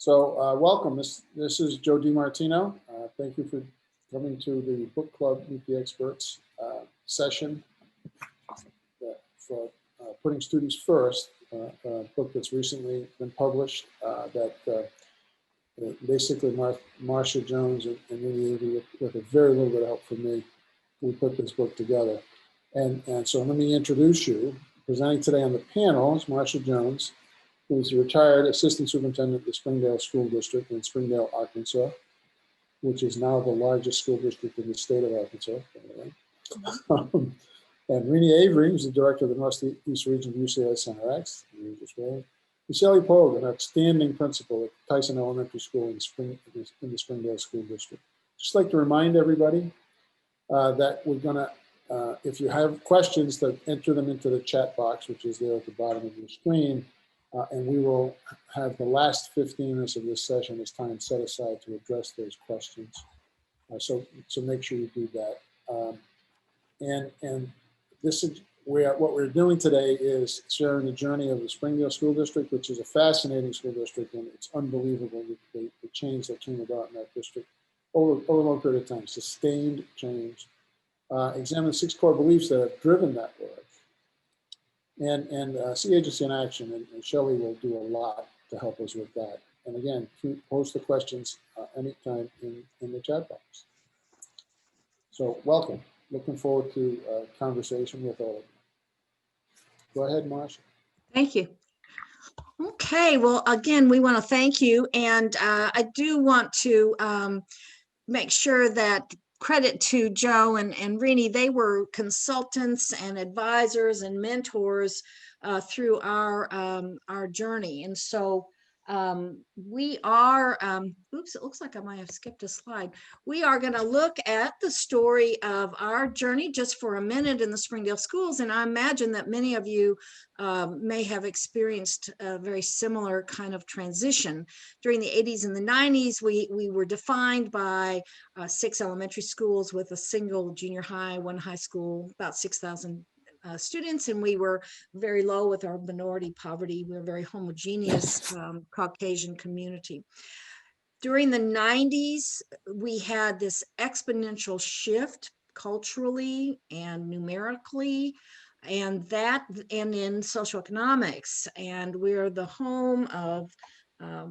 So welcome. This is Joe DiMartino. Thank you for coming to the book club Meet the Experts session for putting students first. A book that's recently been published that basically Marsha Jones and Minnie Avery, with a very little bit of help from me, we put this book together. And so let me introduce you. Presenting today on the panel is Marsha Jones, who's a retired assistant superintendent of the Springdale School District in Springdale, Arkansas, which is now the largest school district in the state of Arkansas. And Renee Avery, who's the director of the Northeast Region of UCLA Center X. And Shelly Poage, an outstanding principal at Tyson Elementary School in the Springdale School District. Just like to remind everybody that we're gonna, if you have questions, to enter them into the chat box, which is there at the bottom of your screen. And we will have the last 15 minutes of this session as time set aside to address those questions. So make sure you do that. And this is what we're doing today is sharing the journey of the Springdale School District, which is a fascinating school district, and it's unbelievable the change that came about in that district over a long period of time, sustained change. Examine 6 core beliefs that have driven that work. And see agency in action, and Shelly will do a lot to help us with that. And again, post the questions anytime in the chat box. So welcome. Looking forward to a conversation with all of you. Go ahead, Marsha. Thank you. Okay, well, again, we want to thank you. And I do want to make sure that credit to Joe and Renee, they were consultants and advisors and mentors through our journey. And so we are, oops, it looks like I might have skipped a slide. We are going to look at the story of our journey just for a minute in the Springdale schools. And I imagine that many of you may have experienced a very similar kind of transition. During the 80s and the 90s, we were defined by 6 elementary schools with a single junior high, 1 high school, about 6,000 students, and we were very low with our minority poverty. We were a very homogeneous Caucasian community. During the 90s, we had this exponential shift culturally and numerically, and in socioeconomics. And we're the home of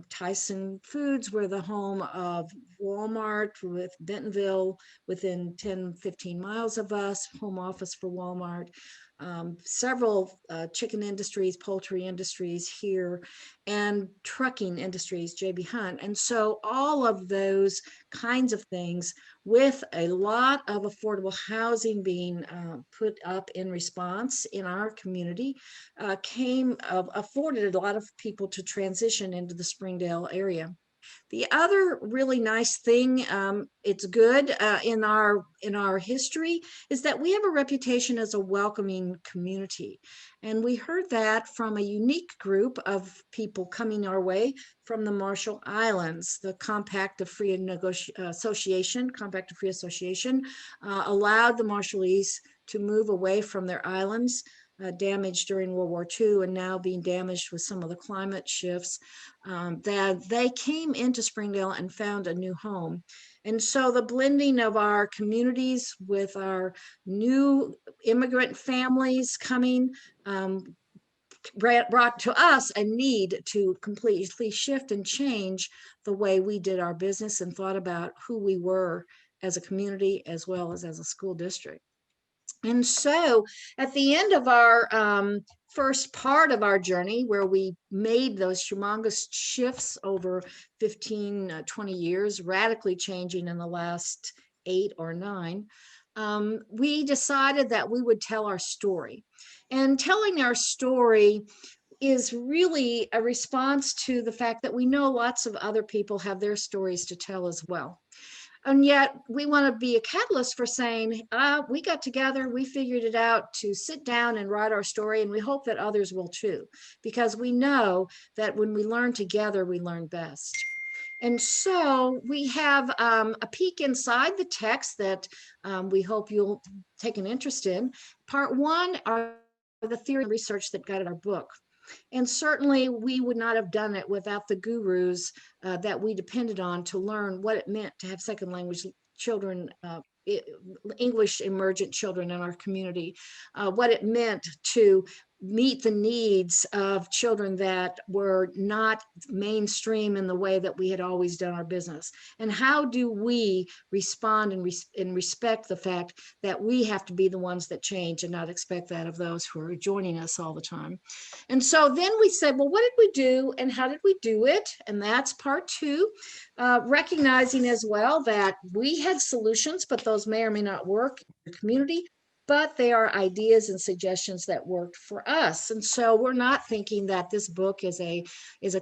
Tyson Foods. We're the home of Walmart with Bentonville within 10, 15 miles of us, home office for Walmart. Several chicken industries, poultry industries here, and trucking industries, J.B. Hunt. And so all of those kinds of things, with a lot of affordable housing being put up in response in our community, afforded a lot of people to transition into the Springdale area. The other really nice thing, it's good in our history, is that we have a reputation as a welcoming community. And we heard that from a unique group of people coming our way from the Marshall Islands. The Compact of Free Association allowed the Marshallese to move away from their islands, damaged during World War II and now being damaged with some of the climate shifts, that they came into Springdale and found a new home. And so the blending of our communities with our new immigrant families coming brought to us a need to completely shift and change the way we did our business and thought about who we were as a community as well as a school district. And so at the end of our first part of our journey, where we made those humongous shifts over 15, 20 years, radically changing in the last 8 or 9, we decided that we would tell our story. And telling our story is really a response to the fact that we know lots of other people have their stories to tell as well. And yet we want to be a catalyst for saying, we got together, we figured it out to sit down and write our story, and we hope that others will too, because we know that when we learn together, we learn best. And so we have a peek inside the text that we hope you'll take an interest in. Part 1 are the theory and research that guided our book. And certainly we would not have done it without the gurus that we depended on to learn what it meant to have second language children, English emergent children in our community, what it meant to meet the needs of children that were not mainstream in the way that we had always done our business. And how do we respond and respect the fact that we have to be the ones that change and not expect that of those who are joining us all the time. And so then we said, well, what did we do and how did we do it? And that's part two, recognizing as well that we had solutions, but those may or may not work in the community, but they are ideas and suggestions that worked for us. And so we're not thinking that this book is a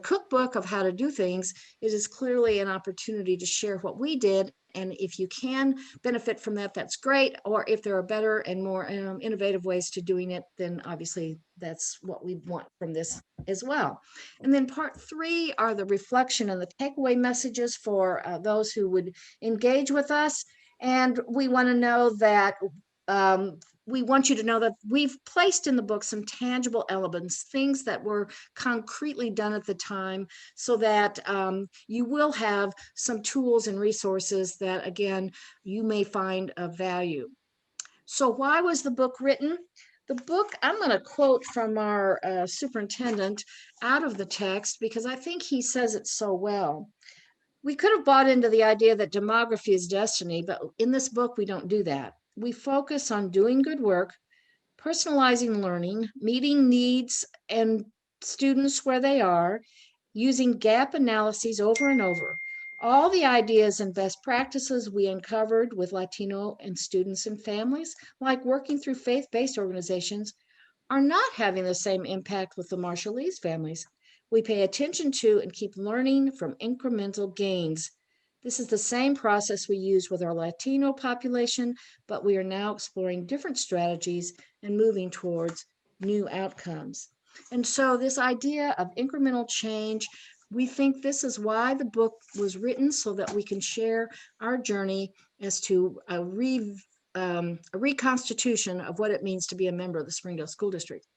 cookbook of how to do things. It is clearly an opportunity to share what we did. And if you can benefit from that, that's great. Or if there are better and more innovative ways to doing it, then obviously that's what we want from this as well. And then part three are the reflection and the takeaway messages for those who would engage with us. And we want to know that we want you to know that we've placed in the book some tangible elements, things that were concretely done at the time, so that you will have some tools and resources that, again, you may find of value. So why was the book written? The book, I'm going to quote from our superintendent out of the text because I think he says it so well. We could have bought into the idea that demography is destiny, but in this book, we don't do that. We focus on doing good work, personalizing learning, meeting needs and students where they are, using gap analyses over and over. All the ideas and best practices we uncovered with Latino and students and families, like working through faith-based organizations, are not having the same impact with the Marshallese families. We pay attention to and keep learning from incremental gains. This is the same process we use with our Latino population, but we are now exploring different strategies and moving towards new outcomes. And so this idea of incremental change, we think this is why the book was written, so that we can share our journey as to a reconstitution of what it means to be a member of the Springdale School District.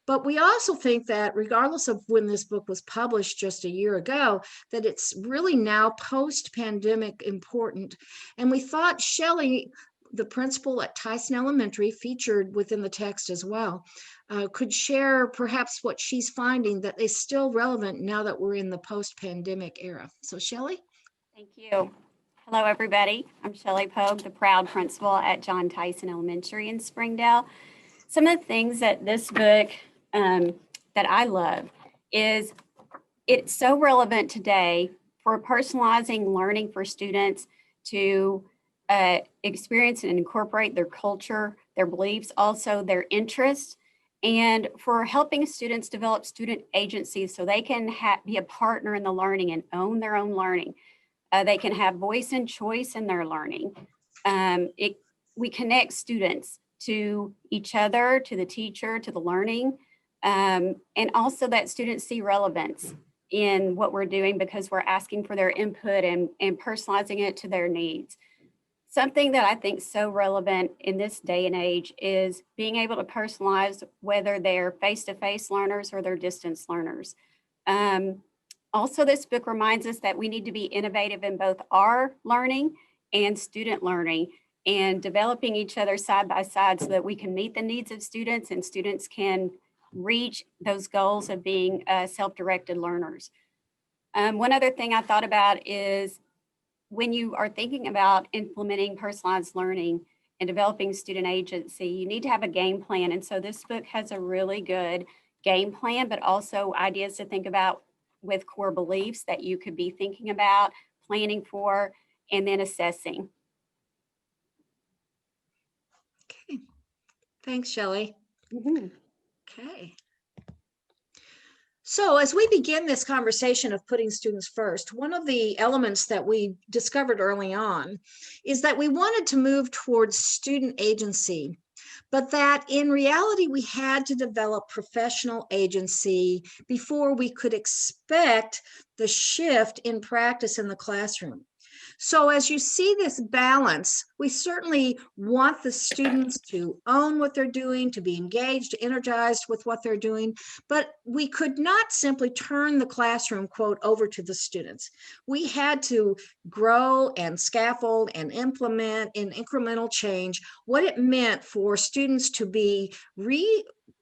But we also think that regardless of when this book was published just a year ago, that it's really now post-pandemic important. And we thought Shelly, the principal at Tyson Elementary, featured within the text as well, could share perhaps what she's finding that is still relevant now that we're in the post-pandemic era. So Shelly? Thank you. Hello, everybody. I'm Shelly Poage, the proud principal at John Tyson Elementary in Springdale. Some of the things that this book that I love is it's so relevant today for personalizing learning for students to experience and incorporate their culture, their beliefs, also their interests, and for helping students develop student agency so they can be a partner in the learning and own their own learning. They can have voice and choice in their learning. We connect students to each other, to the teacher, to the learning, and also that students see relevance in what we're doing because we're asking for their input and personalizing it to their needs. Something that I think is so relevant in this day and age is being able to personalize whether they're face-to-face learners or they're distance learners. Also, this book reminds us that we need to be innovative in both our learning and student learning and developing each other side by side so that we can meet the needs of students and students can reach those goals of being self-directed learners. One other thing I thought about is when you are thinking about implementing personalized learning and developing student agency, you need to have a game plan. And so this book has a really good game plan, but also ideas to think about with core beliefs that you could be thinking about, planning for, and then assessing. Okay. Thanks, Shelly. Mm-hmm. Okay. So as we begin this conversation of putting students first, one of the elements that we discovered early on is that we wanted to move towards student agency, but that in reality, we had to develop professional agency before we could expect the shift in practice in the classroom. So as you see this balance We certainly want the students to own what they're doing, to be engaged, energized with what they're doing, but we could not simply turn the classroom, quote, over to the students. We had to grow and scaffold and implement in incremental change what it meant for students to be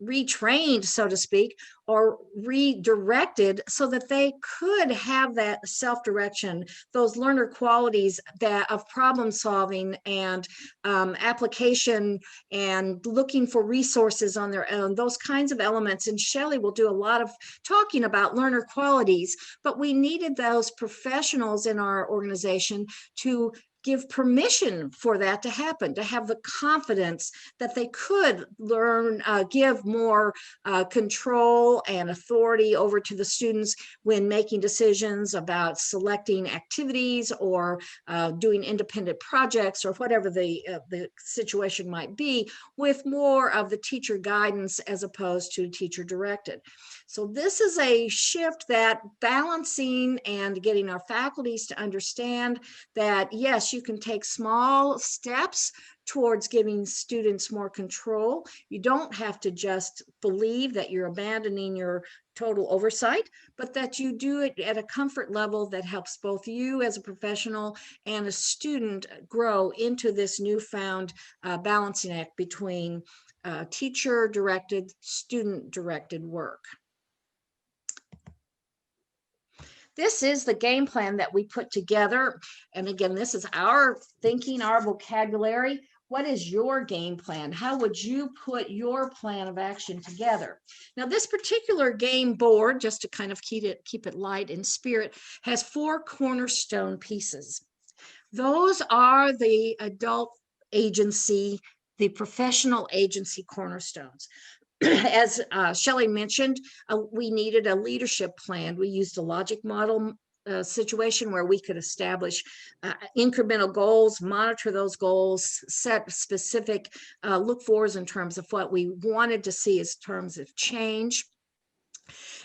retrained, so to speak, or redirected so that they could have that self-direction, those learner qualities that of problem solving and application and looking for resources on their own, those kinds of elements. And Shelly will do a lot of talking about learner qualities, but we needed those professionals in our organization to give permission for that to happen, to have the confidence that they could learn, give more control and authority over to the students when making decisions about selecting activities or doing independent projects or whatever the situation might be, with more of the teacher guidance as opposed to teacher directed. So this is a shift that balancing and getting our faculties to understand that, yes, you can take small steps towards giving students more control. You don't have to just believe that you're abandoning your total oversight, but that you do it at a comfort level that helps both you as a professional and a student grow into this newfound balancing act between teacher-directed, student-directed work. This is the game plan that we put together. And again, this is our thinking, our vocabulary. What is your game plan? How would you put your plan of action together? Now, this particular game board, just to kind of keep it light in spirit, has 4 cornerstone pieces. Those are the adult agency, the professional agency cornerstones. As Shelly mentioned, we needed a leadership plan. We used a logic model situation where we could establish incremental goals, monitor those goals, set specific look-fors in terms of what we wanted to see as terms of change.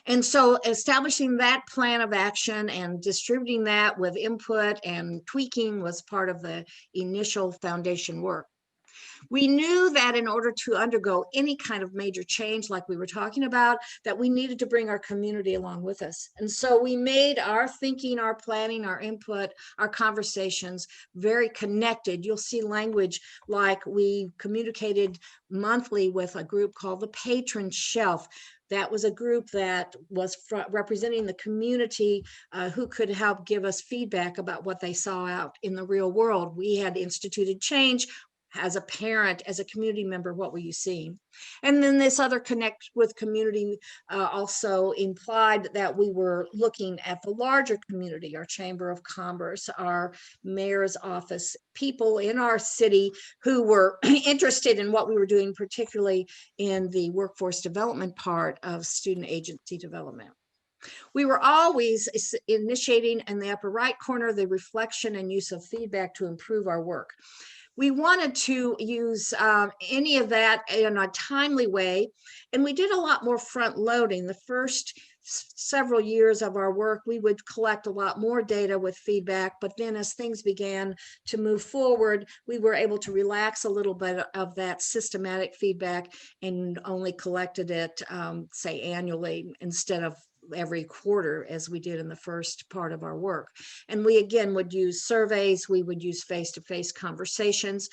And so establishing that plan of action and distributing that with input and tweaking was part of the initial foundation work. We knew that in order to undergo any kind of major change like we were talking about, that we needed to bring our community along with us. And so we made our thinking, our planning, our input, our conversations very connected. You'll see language like we communicated monthly with a group called the Patron Shelf. That was a group that was representing the community who could help give us feedback about what they saw out in the real world. We had instituted change. As a parent, as a community member, what were you seeing? And then this other connect with community also implied that we were looking at the larger community, our Chamber of Commerce, our mayor's office, people in our city who were interested in what we were doing, particularly in the workforce development part of student agency development. We were always initiating in the upper right corner the reflection and use of feedback to improve our work. We wanted to use any of that in a timely way, and we did a lot more front loading. The first several years of our work, we would collect a lot more data with feedback, but then as things began to move forward, we were able to relax a little bit of that systematic feedback and only collected it, say, annually instead of every quarter as we did in the first part of our work. And we again would use surveys, we would use face-to-face conversations.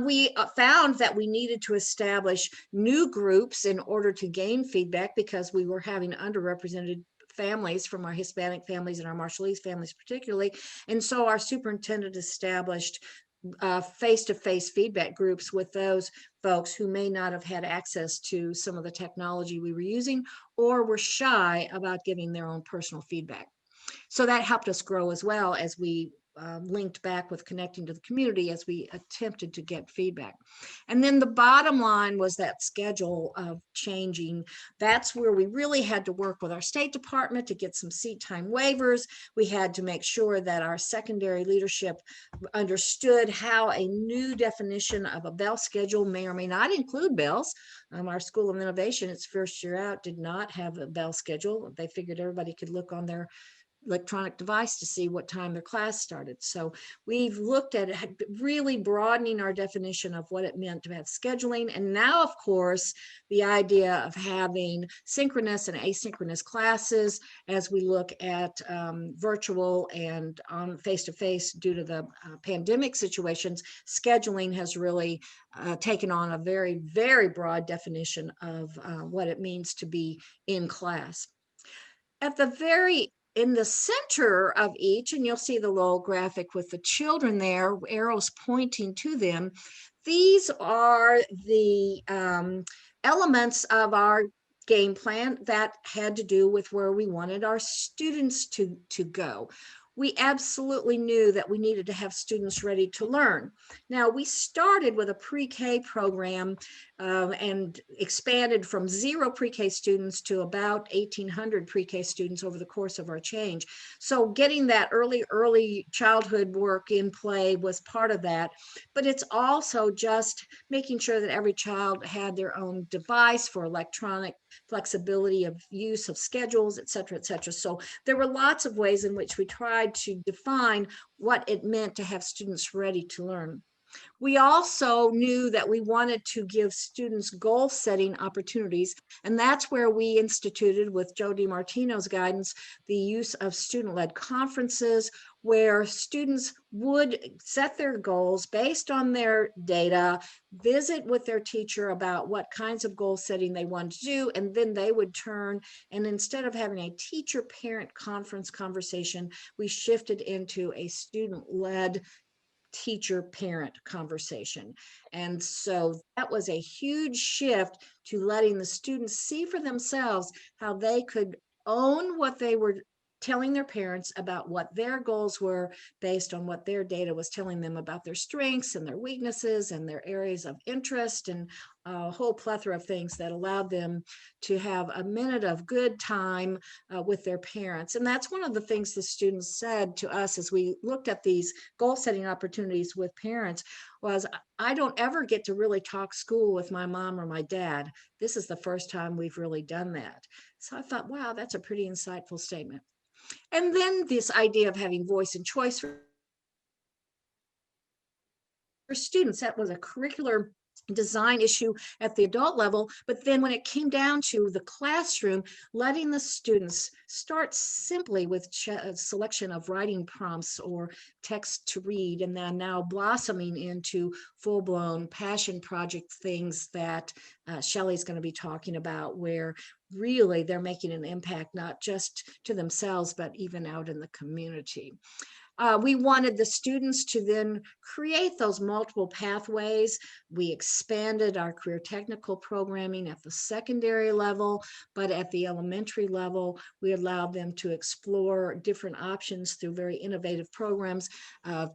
We found that we needed to establish new groups in order to gain feedback because we were having underrepresented families from our Hispanic families and our Marshallese families particularly. And so our superintendent established face-to-face feedback groups with those folks who may not have had access to some of the technology we were using or were shy about giving their own personal feedback. So that helped us grow as well as we linked back with connecting to the community as we attempted to get feedback. And then the bottom line was that schedule of changing. That's where we really had to work with our State Department to get some seat time waivers. We had to make sure that our secondary leadership understood how a new definition of a bell schedule may or may not include bells. Our School of Innovation, its first year out, did not have a bell schedule. They figured everybody could look on their electronic device to see what time their class started. So we've looked at it, really broadening our definition of what it meant to have scheduling. And now, of course, the idea of having synchronous and asynchronous classes as we look at virtual and on face-to-face due to the pandemic situations, scheduling has really taken on a very, very broad definition of what it means to be in class. At the in the center of each, and you'll see the little graphic with the children there, arrows pointing to them, these are the elements of our game plan that had to do with where we wanted our students to go. We absolutely knew that we needed to have students ready to learn. Now, we started with a pre-K program and expanded from 0 pre-K students to about 1,800 pre-K students over the course of our change. So getting that early childhood work in play was part of that, but it's also just making sure that every child had their own device for electronic flexibility of use of schedules, et cetera, et cetera. So there were lots of ways in which we tried to define what it meant to have students ready to learn. We also knew that we wanted to give students goal setting opportunities, and that's where we instituted, with Joe DiMartino's guidance, the use of student-led conferences where students would set their goals based on their data, visit with their teacher about what kinds of goal setting they wanted to do, and then they would turn, and instead of having a teacher-parent conference conversation, we shifted into a student-led teacher-parent conversation. And so that was a huge shift to letting the students see for themselves how they could own what they were telling their parents about what their goals were based on what their data was telling them about their strengths and their weaknesses and their areas of interest, and a whole plethora of things that allowed them to have a minute of good time with their parents. And that's one of the things the students said to us as we looked at these goal setting opportunities with parents was, I don't ever get to really talk school with my mom or my dad. This is the first time we've really done that. So I thought, wow, that's a pretty insightful statement. And then this idea of having voice and choice for students, that was a curricular design issue at the adult level. But then when it came down to the classroom, letting the students start simply with a selection of writing prompts or text to read, and then now blossoming into full-blown passion project things that Shelly's going to be talking about, where really they're making an impact, not just to themselves, but even out in the community. We wanted the students to then create those multiple pathways. We expanded our career technical programming at the secondary level, but at the elementary level, we allowed them to explore different options through very innovative programs.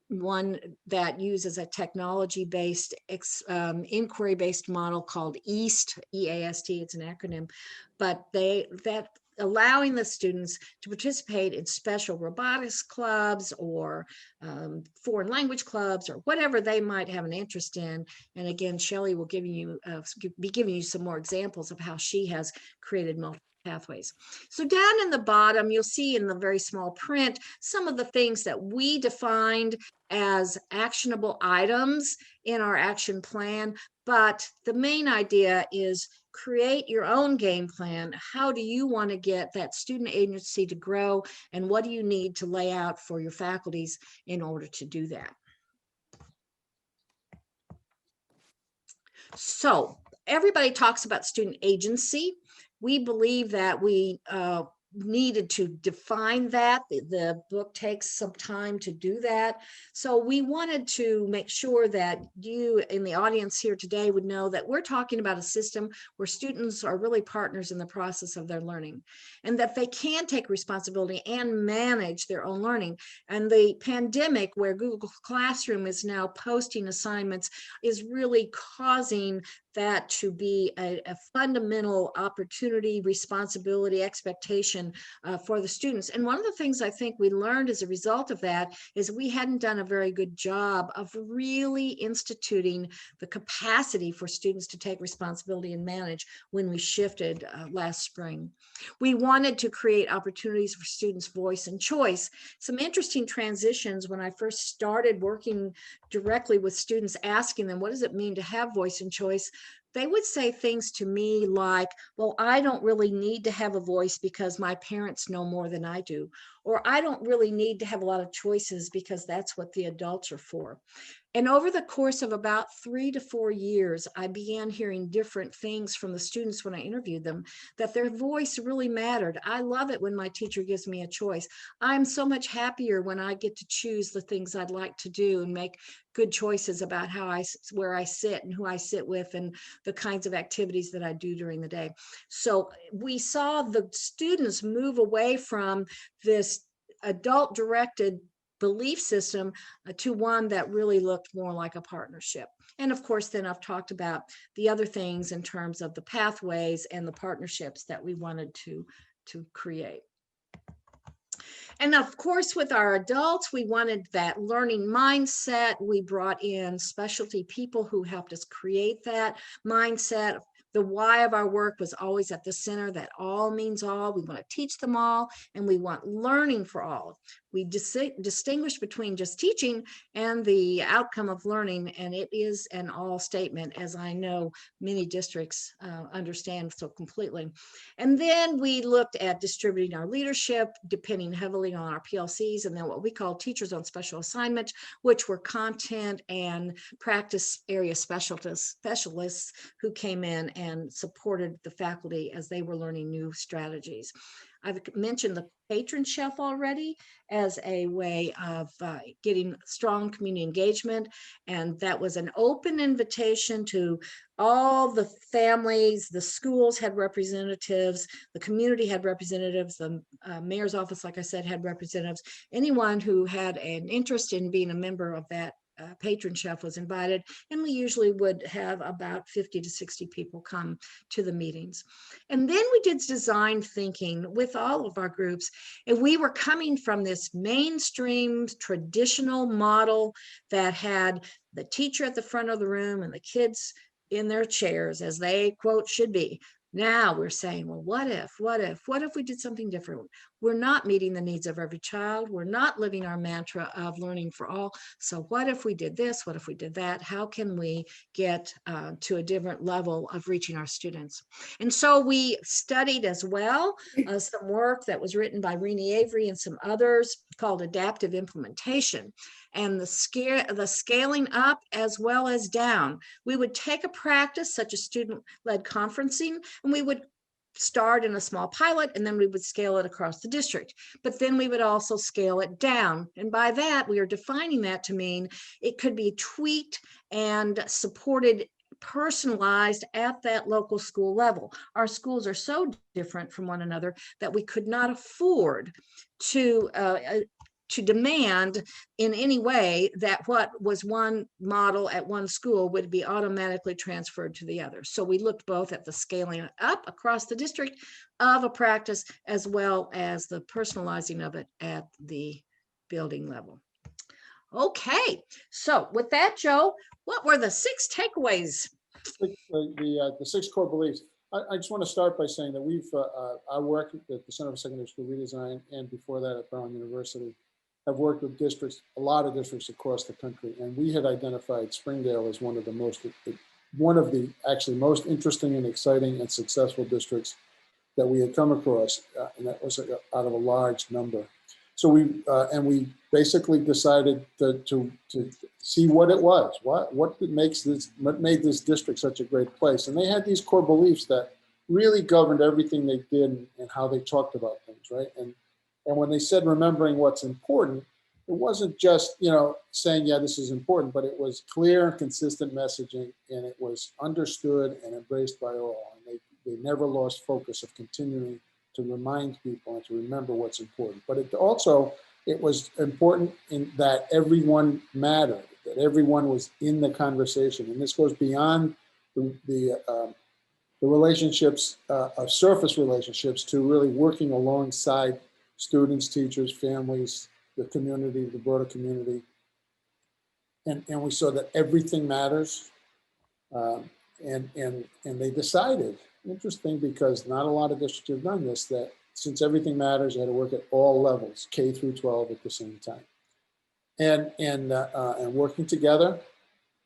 One that uses a technology-based, inquiry-based model called EAST, E-A-S-T, it's an acronym, but allowing the students to participate in special robotics clubs or foreign language clubs or whatever they might have an interest in. And again, Shelly will be giving you some more examples of how she has created multiple pathways. So down in the bottom, you'll see in the very small print, some of the things that we defined as actionable items in our action plan. But the main idea is create your own game plan. How do you want to get that student agency to grow? And what do you need to lay out for your faculties in order to do that? So everybody talks about student agency. We believe that we needed to define that. The book takes some time to do that. So we wanted to make sure that you in the audience here today would know that we're talking about a system where students are really partners in the process of their learning, and that they can take responsibility and manage their own learning. And the pandemic, where Google Classroom is now posting assignments, is really causing that to be a fundamental opportunity, responsibility, expectation for the students. And one of the things I think we learned as a result of that is we hadn't done a very good job of really instituting the capacity for students to take responsibility and manage when we shifted last spring. We wanted to create opportunities for students' voice and choice. Some interesting transitions when I first started working directly with students, asking them, what does it mean to have voice and choice? They would say things to me like, well, I don't really need to have a voice because my parents know more than I do. Or I don't really need to have a lot of choices because that's what the adults are for. And over the course of about 3 to 4 years, I began hearing different things from the students when I interviewed them, that their voice really mattered. I love it when my teacher gives me a choice. I'm so much happier when I get to choose the things I'd like to do and make good choices about where I sit and who I sit with and the kinds of activities that I do during the day. So we saw the students move away from this adult-directed belief system to one that really looked more like a partnership. And of course, then I've talked about the other things in terms of the pathways and the partnerships that we wanted to create. And of course, with our adults, we wanted that learning mindset. We brought in specialty people who helped us create that mindset. The why of our work was always at the center, that all means all. We want to teach them all, and we want learning for all. We distinguish between just teaching and the outcome of learning, and it is an all statement, as I know many districts understand so completely. And then we looked at distributing our leadership, depending heavily on our PLCs, and then what we call teachers on special assignment, which were content and practice area specialists who came in and supported the faculty as they were learning new strategies. I've mentioned the patron shelf already as a way of getting strong community engagement. And that was an open invitation to all the families. The schools had representatives, the community had representatives, the mayor's office, like I said, had representatives. Anyone who had an interest in being a member of that patron chef was invited, and we usually would have about 50 to 60 people come to the meetings. And then we did design thinking with all of our groups, and we were coming from this mainstream traditional model that had the teacher at the front of the room and the kids in their chairs as they, quote, should be. Now we're saying, well, what if we did something different? We're not meeting the needs of every child. We're not living our mantra of learning for all. So what if we did this? What if we did that? How can we get to a different level of reaching our students? And so we studied as well some work that was written by Avery and some others called adaptive implementation, and the scaling up as well as down. We would take a practice such as student-led conferencing, and we would start in a small pilot, and then we would scale it across the district. But then we would also scale it down. And by that, we are defining that to mean it could be tweaked and supported, personalized at that local school level. Our schools are so different from one another that we could not afford to demand in any way that what was one model at one school would be automatically transferred to the other. So we looked both at the scaling up across the district of a practice as well as the personalizing of it at the building level. Okay, so with that, Joe, what were the 6 takeaways? The 6 core beliefs. I just want to start by saying that we've, I work at the Center for Secondary School Redesign, and before that at Brown University, have worked with districts, a lot of districts across the country, and we had identified Springdale as one of the actually most interesting and exciting and successful districts that we had come across, and that was out of a large number. So we basically decided to see what it was, what made this district such a great place, and they had these core beliefs that really governed everything they did and how they talked about things, right? And when they said remembering what's important, it wasn't just, saying, yeah, this is important, but it was clear and consistent messaging, and it was understood and embraced by all. And they never lost focus of continuing to remind people and to remember what's important. But it was important in that everyone mattered, that everyone was in the conversation. And this goes beyond the relationships, of surface relationships, to really working alongside students, teachers, families, the community, the broader community. And we saw that everything matters. And they decided, interesting, because not a lot of districts have done this, that since everything matters, you had to work at all levels, K through 12 at the same time. And working together,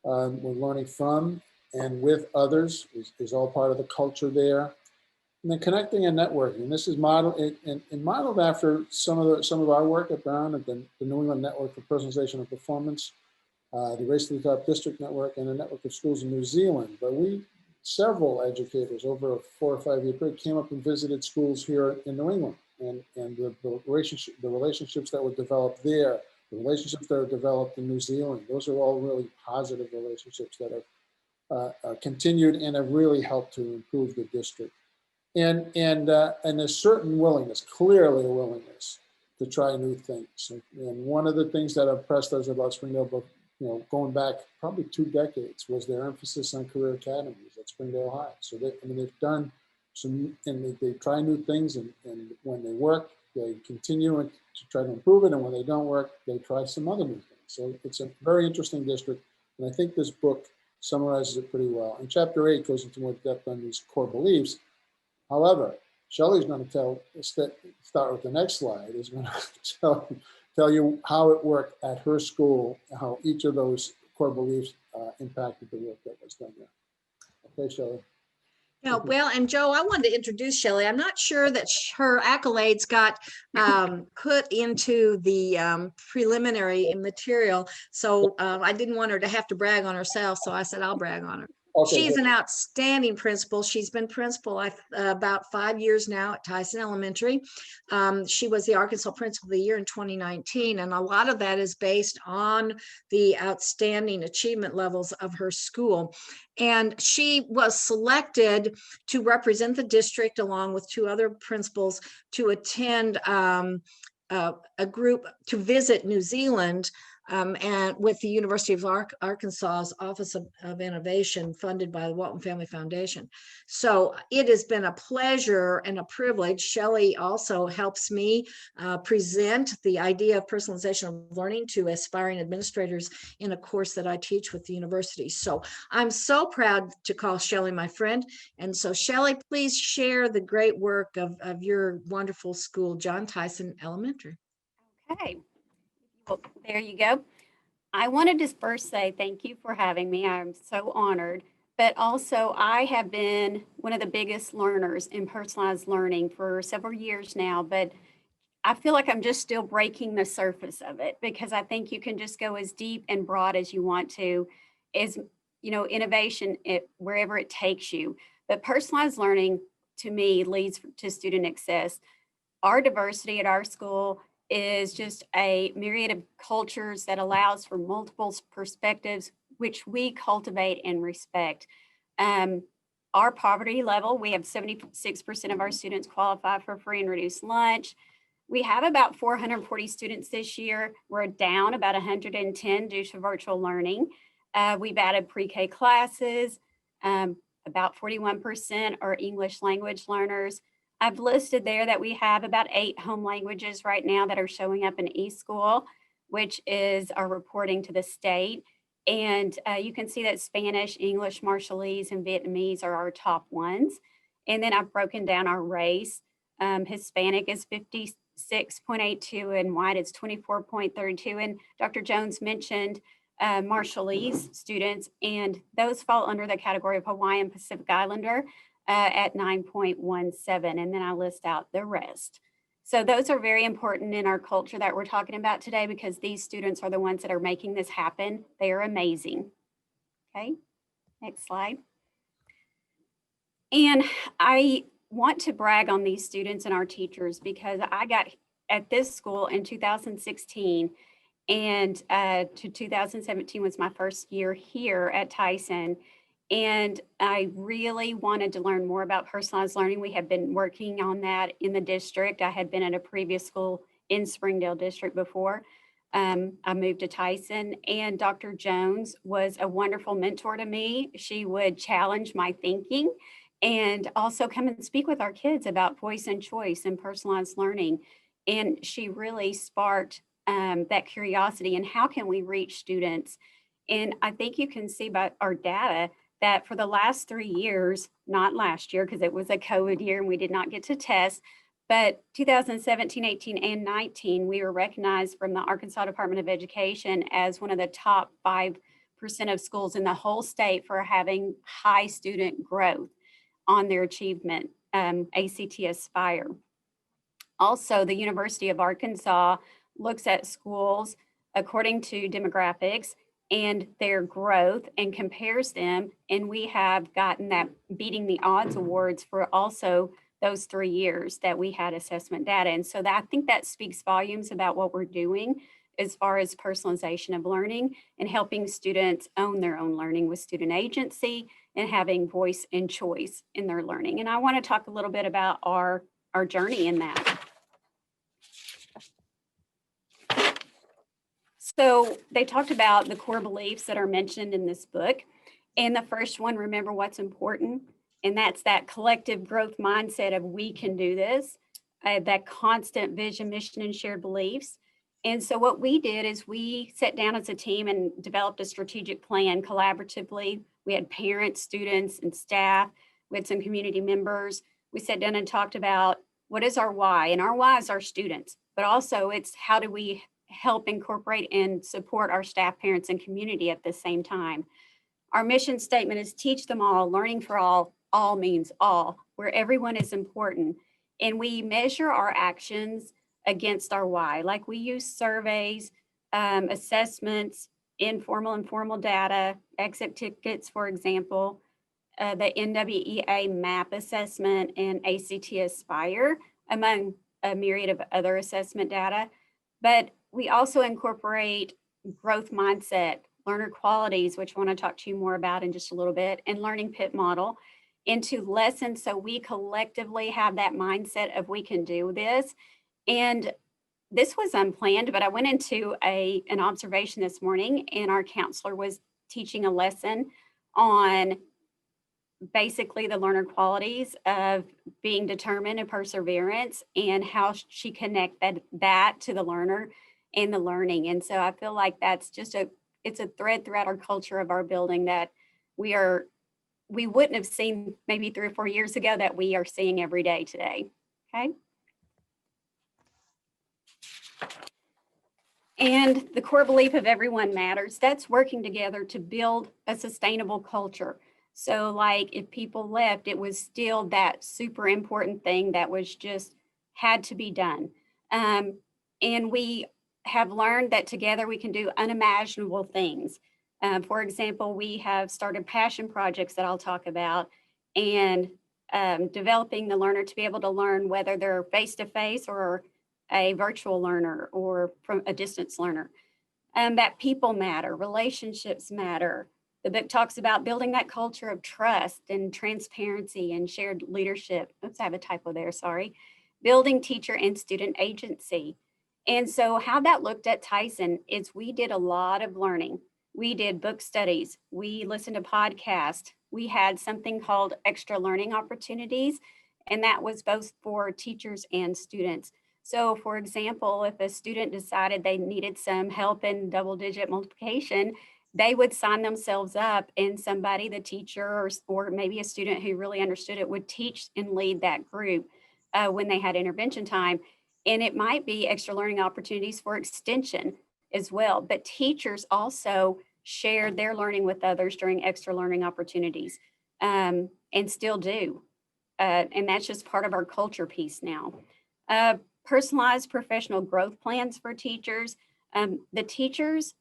we're learning from and with others is all part of the culture there. And then connecting and networking. This is modeled and modeled after some of our work at Brown at the New England Network for Personalization and Performance, the Race to the Top District Network, and a network of schools in New Zealand. But several educators over a 4 or 5 year period came up and visited schools here in New England, and the relationships that were developed there, the relationships that are developed in New Zealand, those are all really positive relationships that have continued and have really helped to improve the district. And a certain willingness, clearly a willingness to try new things. And one of the things that impressed us about Springdale, going back probably 2 decades, was their emphasis on career academies at Springdale High. So they've done some, and they try new things, and when they work, they continue to try to improve it, and when they don't work, they try some other new things. So it's a very interesting district, and I think this book summarizes it pretty well. And chapter 8 goes into more depth on these core beliefs. However, Shelly's going to start with the next slide, is going to tell you how it worked at her school, how each of those core beliefs impacted the work that was done there. Okay, Shelly. Yeah, well, and Joe, I wanted to introduce Shelly. I'm not sure that her accolades got put into the preliminary material, so I didn't want her to have to brag on herself, so I said I'll brag on her. Okay, she's an outstanding principal. She's been principal about 5 years now at Tyson Elementary. She was the Arkansas Principal of the Year in 2019, and a lot of that is based on the outstanding achievement levels of her school. And she was selected to represent the district along with 2 other principals to attend a group to visit New Zealand, and with the University of Arkansas's Office of Innovation, funded by the Walton Family Foundation. So it has been a pleasure and a privilege. Shelly also helps me present the idea of personalization of learning to aspiring administrators in a course that I teach with the university. So I'm so proud to call Shelly my friend. And so Shelly, please share the great work of your wonderful school, John Tyson Elementary. Okay. Well, there you go. I wanted to first say thank you for having me. I'm so honored. But also, I have been one of the biggest learners in personalized learning for several years now. But I feel like I'm just still breaking the surface of it, because I think you can just go as deep and broad as you want to, as innovation wherever it takes you. But personalized learning, to me, leads to student success. Our diversity at our school is just a myriad of cultures that allows for multiple perspectives, which we cultivate and respect. Our poverty level, we have 76% of our students qualify for free and reduced lunch. We have about 440 students this year. We're down about 110 due to virtual learning. We've added pre-K classes. About 41% are English language learners. I've listed there that we have about 8 home languages right now that are showing up in eSchool, which is our reporting to the state. And you can see that Spanish, English, Marshallese, and Vietnamese are our top ones. And then I've broken down our race. Hispanic is 56.82 and white is 24.32. And Dr. Jones mentioned Marshallese students, and those fall under the category of Hawaiian Pacific Islander at 9.17. And then I list out the rest. So those are very important in our culture that we're talking about today, because these students are the ones that are making this happen. They are amazing. Okay, next slide. And I want to brag on these students and our teachers, because I got at this school in 2016, and to 2017 was my first year here at Tyson. And I really wanted to learn more about personalized learning. We have been working on that in the district. I had been at a previous school in Springdale district before, I moved to Tyson, and Dr. Jones was a wonderful mentor to me. She would challenge my thinking and also come and speak with our kids about voice and choice and personalized learning. And she really sparked that curiosity and how can we reach students. And I think you can see by our data that for the last 3 years, not last year because it was a COVID year and we did not get to test, but 2017, 18, and 19, we were recognized from the Arkansas Department of Education as one of the top 5% of schools in the whole state for having high student growth on their achievement, ACT Aspire. Also, the University of Arkansas looks at schools according to demographics and their growth and compares them. And we have gotten that Beating the Odds awards for also those 3 years that we had assessment data. And so I think that speaks volumes about what we're doing as far as personalization of learning and helping students own their own learning with student agency and having voice and choice in their learning. And I want to talk a little bit about our journey in that. So they talked about the core beliefs that are mentioned in this book. And the first one, remember what's important. And that's that collective growth mindset of we can do this, that constant vision, mission, and shared beliefs. And so what we did is we sat down as a team and developed a strategic plan collaboratively. We had parents, students, and staff. We had some community members. We sat down and talked about what is our why, and our why is our students, but also it's how do we help incorporate and support our staff, parents, and community at the same time. Our mission statement is teach them all, learning for all means all, where everyone is important. And we measure our actions against our why. Like we use surveys, assessments, informal and formal data, exit tickets, for example, the NWEA MAP assessment and ACT Aspire, among a myriad of other assessment data. But we also incorporate growth mindset, learner qualities, which I want to talk to you more about in just a little bit, and learning pit model into lessons so we collectively have that mindset of we can do this. And this was unplanned, but I went into an observation this morning and our counselor was teaching a lesson on basically the learner qualities of being determined and perseverance and how she connected that to the learner and the learning. And so I feel like that's just it's a thread throughout our culture of our building that we wouldn't have seen maybe 3 or 4 years ago that we are seeing every day today. Okay. And the core belief of everyone matters, that's working together to build a sustainable culture. So like if people left, it was still that super important thing that was just had to be done. And we have learned that together we can do unimaginable things. For example, we have started passion projects that I'll talk about and developing the learner to be able to learn whether they're face-to-face or a virtual learner or from a distance learner. That people matter, relationships matter. The book talks about building that culture of trust and transparency and shared leadership. Oops, I have a typo there, sorry. Building teacher and student agency. And so how that looked at Tyson is we did a lot of learning. We did book studies. We listened to podcasts. We had something called extra learning opportunities, and that was both for teachers and students. So for example, if a student decided they needed some help in double-digit multiplication, they would sign themselves up and somebody, the teacher or maybe a student who really understood it would teach and lead that group when they had intervention time. And it might be extra learning opportunities for extension as well. But teachers also shared their learning with others during extra learning opportunities and still do. And that's just part of our culture piece now. Personalized professional growth plans for teachers. The teachers,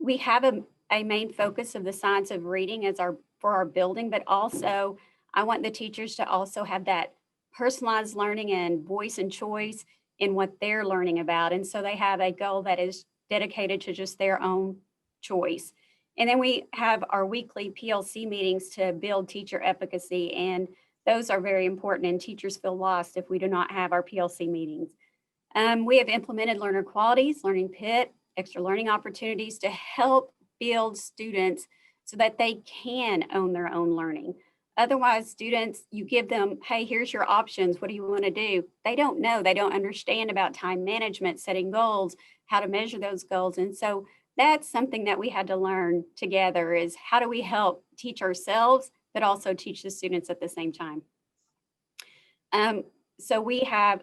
we have a main focus of the science of reading as for our building, but also I want the teachers to also have that personalized learning and voice and choice in what they're learning about. And so they have a goal that is dedicated to just their own choice. And then we have our weekly PLC meetings to build teacher efficacy. And those are very important, and teachers feel lost if we do not have our PLC meetings. We have implemented learner qualities, learning pit, extra learning opportunities to help build students so that they can own their own learning. Otherwise, students, you give them, hey, here's your options. What do you want to do? They don't know. They don't understand about time management, setting goals, how to measure those goals. And so that's something that we had to learn together, is how do we help teach ourselves, but also teach the students at the same time. So we have,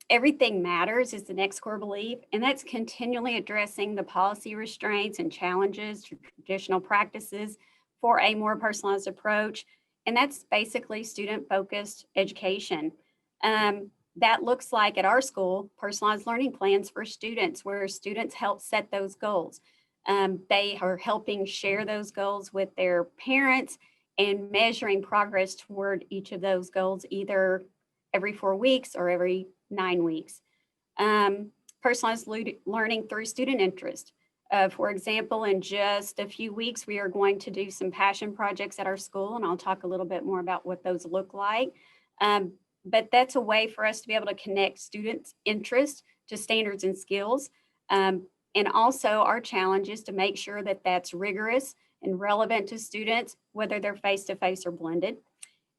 everything matters is the next core belief, and that's continually addressing the policy restraints and challenges to traditional practices for a more personalized approach. And that's basically student-focused education. That looks like at our school, personalized learning plans for students, where students help set those goals. They are helping share those goals with their parents and measuring progress toward each of those goals, either every 4 weeks or every 9 weeks. Personalized learning through student interest. For example, in just a few weeks, we are going to do some passion projects at our school, and I'll talk a little bit more about what those look like. But that's a way for us to be able to connect students' interest to standards and skills. And also our challenge is to make sure that that's rigorous and relevant to students, whether they're face-to-face or blended.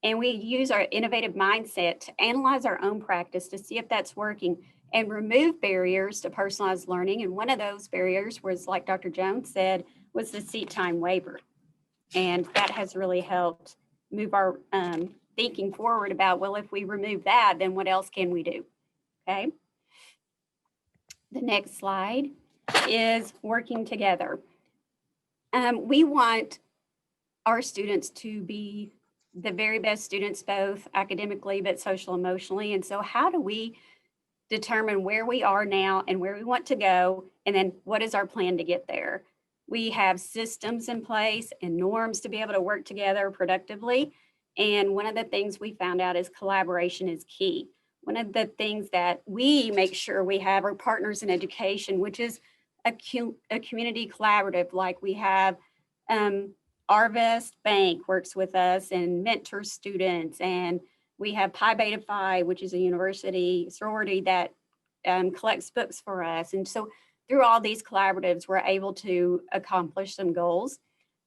And we use our innovative mindset to analyze our own practice to see if that's working and remove barriers to personalized learning. And one of those barriers was, like Dr. Jones said, was the seat time waiver. And that has really helped move our thinking forward about, well, if we remove that, then what else can we do? Okay. The next slide is working together. We want our students to be the very best students, both academically, but social emotionally. And so how do we determine where we are now and where we want to go? And then what is our plan to get there? We have systems in place and norms to be able to work together productively. And one of the things we found out is collaboration is key. One of the things that we make sure we have are partners in education, which is a community collaborative. Like we have Arvest Bank works with us and mentors students, and we have Pi Beta Phi, which is a university sorority that collects books for us. And so through all these collaboratives, we're able to accomplish some goals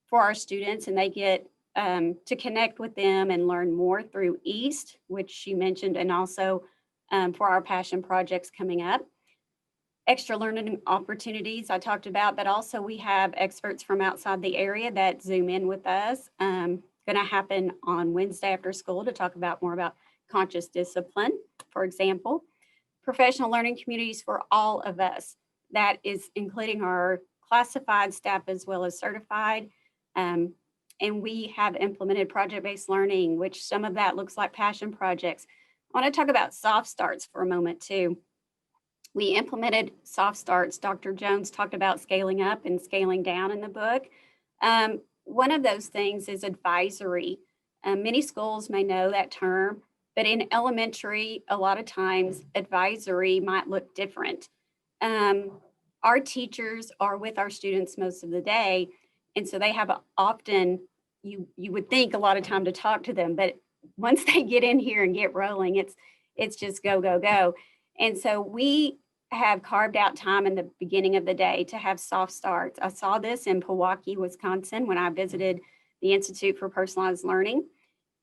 for our students, and they get to connect with them and learn more through East, which she mentioned, and also for our passion projects coming up. Extra learning opportunities I talked about, but also we have experts from outside the area that Zoom in with us. Going to happen on Wednesday after school to talk about more about conscious discipline, for example. Professional learning communities for all of us. That is including our classified staff as well as certified. And we have implemented project-based learning, which some of that looks like passion projects. I want to talk about soft starts for a moment too. We implemented soft starts. Dr. Jones talked about scaling up and scaling down in the book. One of those things is advisory. Many schools may know that term, but in elementary, a lot of times advisory might look different. Our teachers are with our students most of the day, and so they have often, you would think, a lot of time to talk to them, but once they get in here and get rolling, it's just go, go, go. And so we have carved out time in the beginning of the day to have soft starts. I saw this in Poage, Wisconsin, when I visited the Institute for Personalized Learning,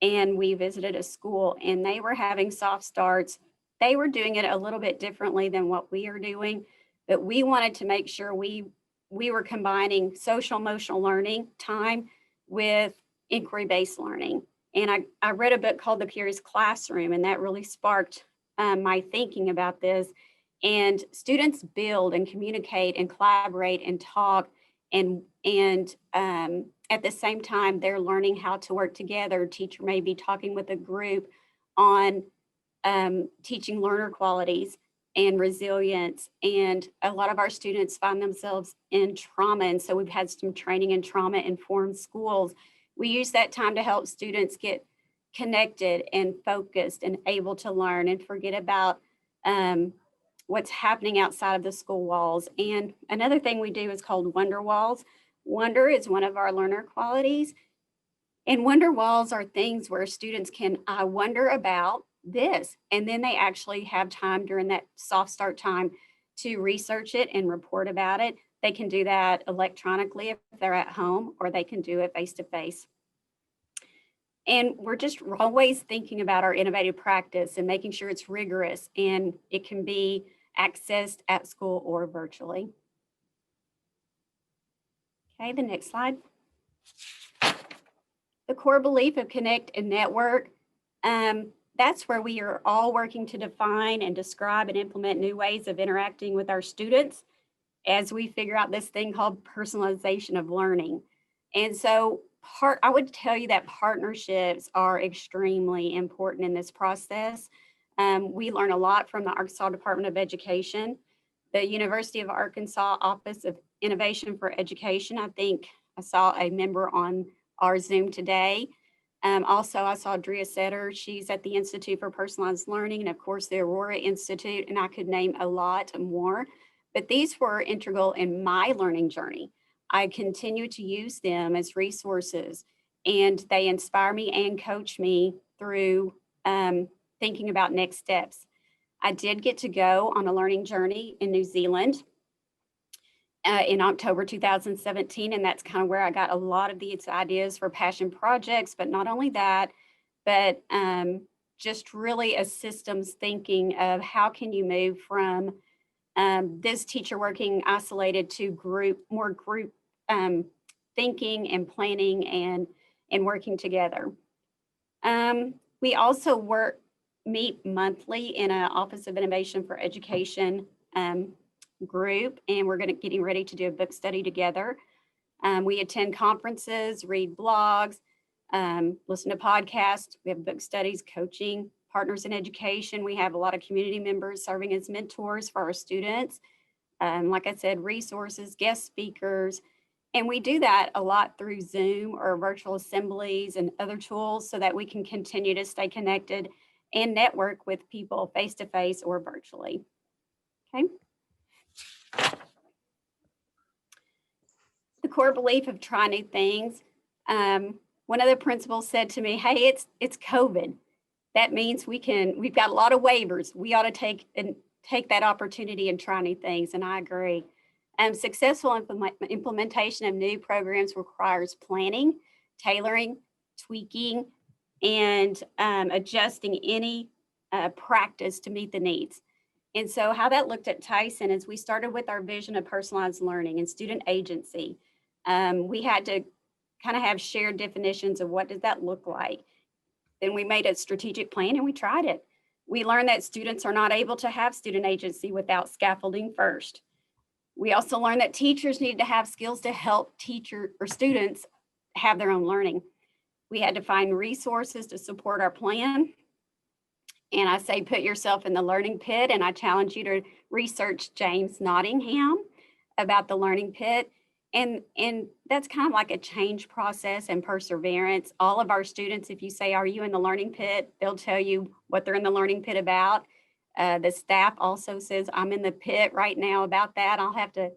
and we visited a school, and they were having soft starts. They were doing it a little bit differently than what we are doing, but we wanted to make sure we were combining social emotional learning time with inquiry-based learning. And I read a book called The Curious Classroom, and that really sparked my thinking about this. And students build and communicate and collaborate and talk, and at the same time, they're learning how to work together. Teacher may be talking with a group on teaching learner qualities and resilience. And a lot of our students find themselves in trauma. And so we've had some training in trauma-informed schools. We use that time to help students get connected and focused and able to learn and forget about what's happening outside of the school walls. And another thing we do is called Wonderwalls. Wonder is one of our learner qualities. And Wonderwalls are things where students can, I wonder about this. And then they actually have time during that soft start time to research it and report about it. They can do that electronically if they're at home, or they can do it face-to-face. And we're just always thinking about our innovative practice and making sure it's rigorous and it can be accessed at school or virtually. Okay, the next slide. The core belief of connect and network. That's where we are all working to define and describe and implement new ways of interacting with our students as we figure out this thing called personalization of learning. And so I would tell you that partnerships are extremely important in this process. We learn a lot from the Arkansas Department of Education, the University of Arkansas Office of Innovation for Education. I think I saw a member on our Zoom today. Also, I saw Drea Setter. She's at the Institute for Personalized Learning, and of course, the Aurora Institute, and I could name a lot more. But these were integral in my learning journey. I continue to use them as resources, and they inspire me and coach me through thinking about next steps. I did get to go on a learning journey in New Zealand in October 2017, and that's kind of where I got a lot of these ideas for passion projects. But not only that, but just really a systems thinking of how can you move from this teacher working isolated to more group thinking and planning and working together. We also meet monthly in an Office of Innovation for Education group, and we're getting ready to do a book study together. We attend conferences, read blogs, listen to podcasts. We have book studies, coaching, partners in education. We have a lot of community members serving as mentors for our students. Like I said, resources, guest speakers, and we do that a lot through Zoom or virtual assemblies and other tools so that we can continue to stay connected and network with people face-to-face or virtually. Okay. The core belief of try new things. One of the principals said to me, hey, it's COVID. That means we've got a lot of waivers. We ought to take that opportunity and try new things. And I agree. Successful implementation of new programs requires planning, tailoring, tweaking, and adjusting any practice to meet the needs. And so how that looked at Tyson is we started with our vision of personalized learning and student agency. We had to kind of have shared definitions of what does that look like. Then we made a strategic plan and we tried it. We learned that students are not able to have student agency without scaffolding first. We also learned that teachers need to have skills to help students have their own learning. We had to find resources to support our plan. And I say, put yourself in the learning pit, and I challenge you to research James Nottingham about the learning pit. And that's kind of like a change process and perseverance. All of our students, if you say, are you in the learning pit? They'll tell you what they're in the learning pit about. The staff also says, I'm in the pit right now about that. I'll have to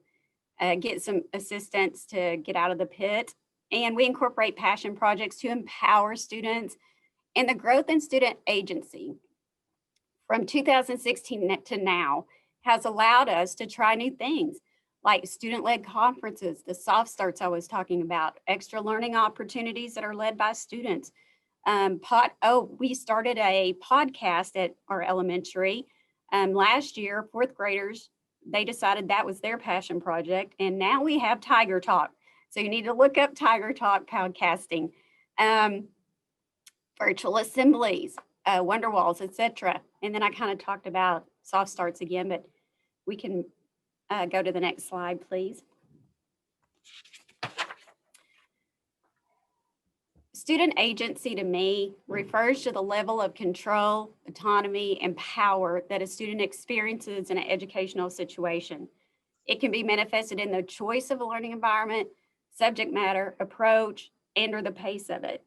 get some assistance to get out of the pit. And we incorporate passion projects to empower students. And the growth in student agency from 2016 to now has allowed us to try new things like student-led conferences, the soft starts I was talking about, extra learning opportunities that are led by students. We started a podcast at our elementary last year. Fourth graders, they decided that was their passion project, and now we have Tiger Talk. So you need to look up Tiger Talk podcasting, virtual assemblies, Wonderwalls, etc. And then I kind of talked about soft starts again, but we can go to the next slide, please. Student agency to me refers to the level of control, autonomy, and power that a student experiences in an educational situation. It can be manifested in the choice of a learning environment, subject matter, approach, and or the pace of it.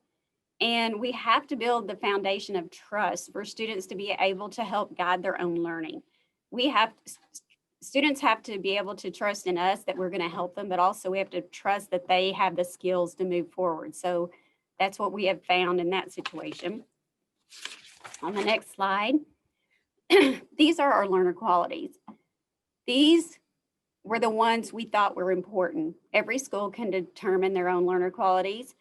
And we have to build the foundation of trust for students to be able to help guide their own learning. Students have to be able to trust in us that we're going to help them, but also we have to trust that they have the skills to move forward. So that's what we have found in that situation. On the next slide, these are our learner qualities. These were the ones we thought were important. Every school can determine their own learner qualities.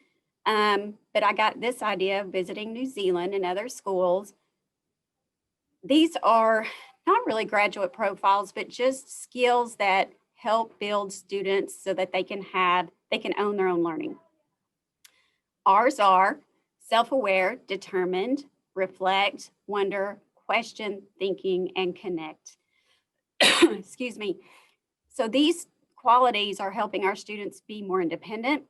But I got this idea of visiting New Zealand and other schools. These are not really graduate profiles, but just skills that help build students so that they can own their own learning. Ours are self-aware, determined, reflect, wonder, question, thinking, and connect. Excuse me. So these qualities are helping our students be more independent,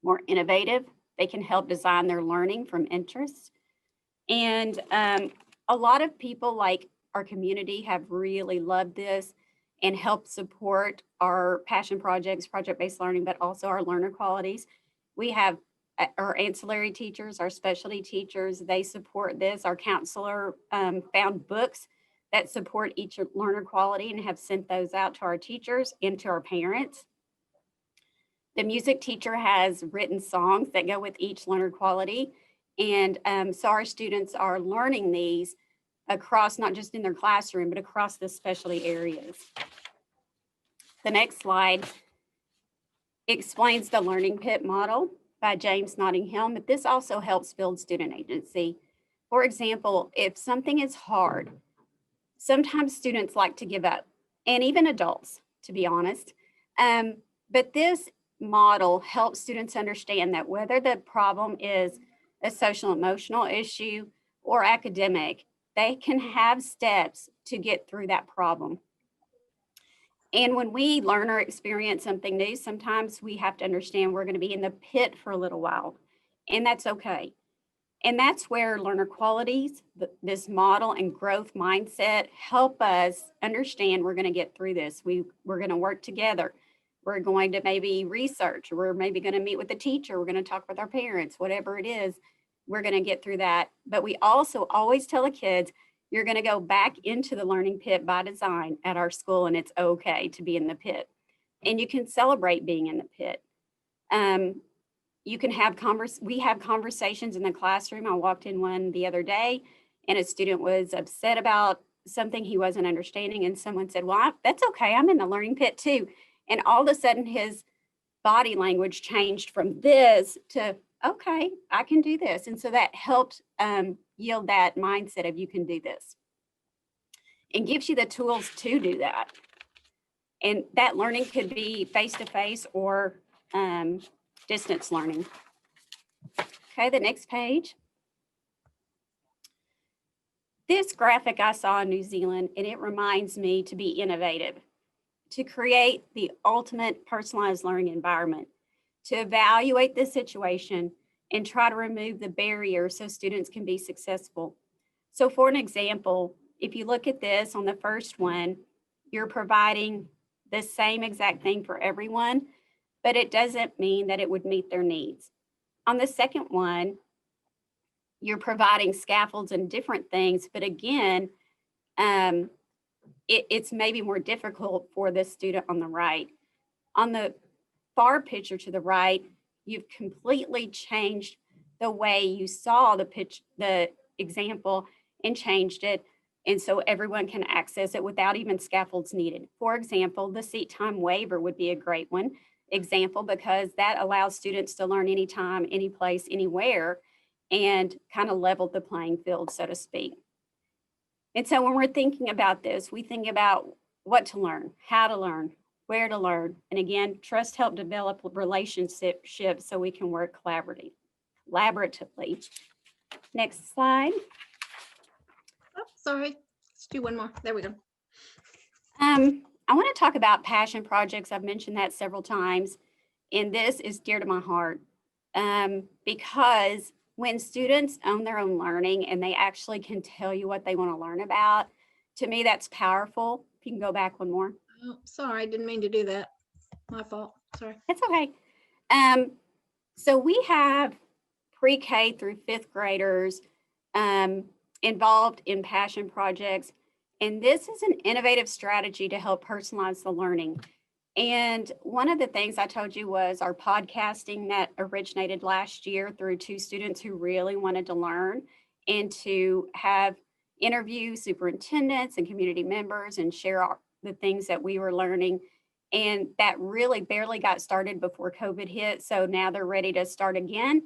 more innovative. They can help design their learning from interests. And a lot of people like our community have really loved this and helped support our passion projects, project-based learning, but also our learner qualities. We have our ancillary teachers, our specialty teachers, they support this. Our counselor found books that support each learner quality and have sent those out to our teachers and to our parents. The music teacher has written songs that go with each learner quality. And so our students are learning these across, not just in their classroom, but across the specialty areas. The next slide explains the learning pit model by James Nottingham, but this also helps build student agency. For example, if something is hard, sometimes students like to give up, and even adults, to be honest. But this model helps students understand that whether the problem is a social emotional issue or academic, they can have steps to get through that problem. And when we learn or experience something new, sometimes we have to understand we're going to be in the pit for a little while, and that's okay. And that's where learner qualities, this model and growth mindset help us understand we're going to get through this. We're going to work together. We're going to maybe research. We're maybe going to meet with the teacher. We're going to talk with our parents, whatever it is, we're going to get through that. But we also always tell the kids, you're going to go back into the learning pit by design at our school, and it's okay to be in the pit. And you can celebrate being in the pit. You can have we have conversations in the classroom. I walked in one the other day and a student was upset about something he wasn't understanding. And someone said, well, that's okay. I'm in the learning pit too. And all of a sudden his body language changed from this to, okay, I can do this. And so that helped yield that mindset of you can do this and gives you the tools to do that. And that learning could be face-to-face or distance learning. Okay, the next page. This graphic I saw in New Zealand, and it reminds me to be innovative, to create the ultimate personalized learning environment, to evaluate the situation and try to remove the barriers so students can be successful. So for an example, if you look at this on the first one, you're providing the same exact thing for everyone, but it doesn't mean that it would meet their needs. On the second one, you're providing scaffolds and different things, but again, it's maybe more difficult for the student on the right. On the far picture to the right, you've completely changed the way you saw the example and changed it. And so everyone can access it without even scaffolds needed. For example, the seat time waiver would be a great one example because that allows students to learn anytime, any place, anywhere, and kind of level the playing field, so to speak. And so when we're thinking about this, we think about what to learn, how to learn, where to learn. And again, trust help develop relationships so we can work collaboratively. Next slide. Oh, sorry. Let's do one more. There we go. I want to talk about passion projects. I've mentioned that several times, and this is dear to my heart because when students own their own learning and they actually can tell you what they want to learn about, to me, that's powerful. If you can go back one more. Oh, sorry, I didn't mean to do that. My fault. Sorry. It's okay. So we have pre-K through fifth graders involved in passion projects. And this is an innovative strategy to help personalize the learning. And one of the things I told you was our podcasting that originated last year through two students who really wanted to learn and to have interview superintendents and community members and share the things that we were learning. And that really barely got started before COVID hit. So now they're ready to start again.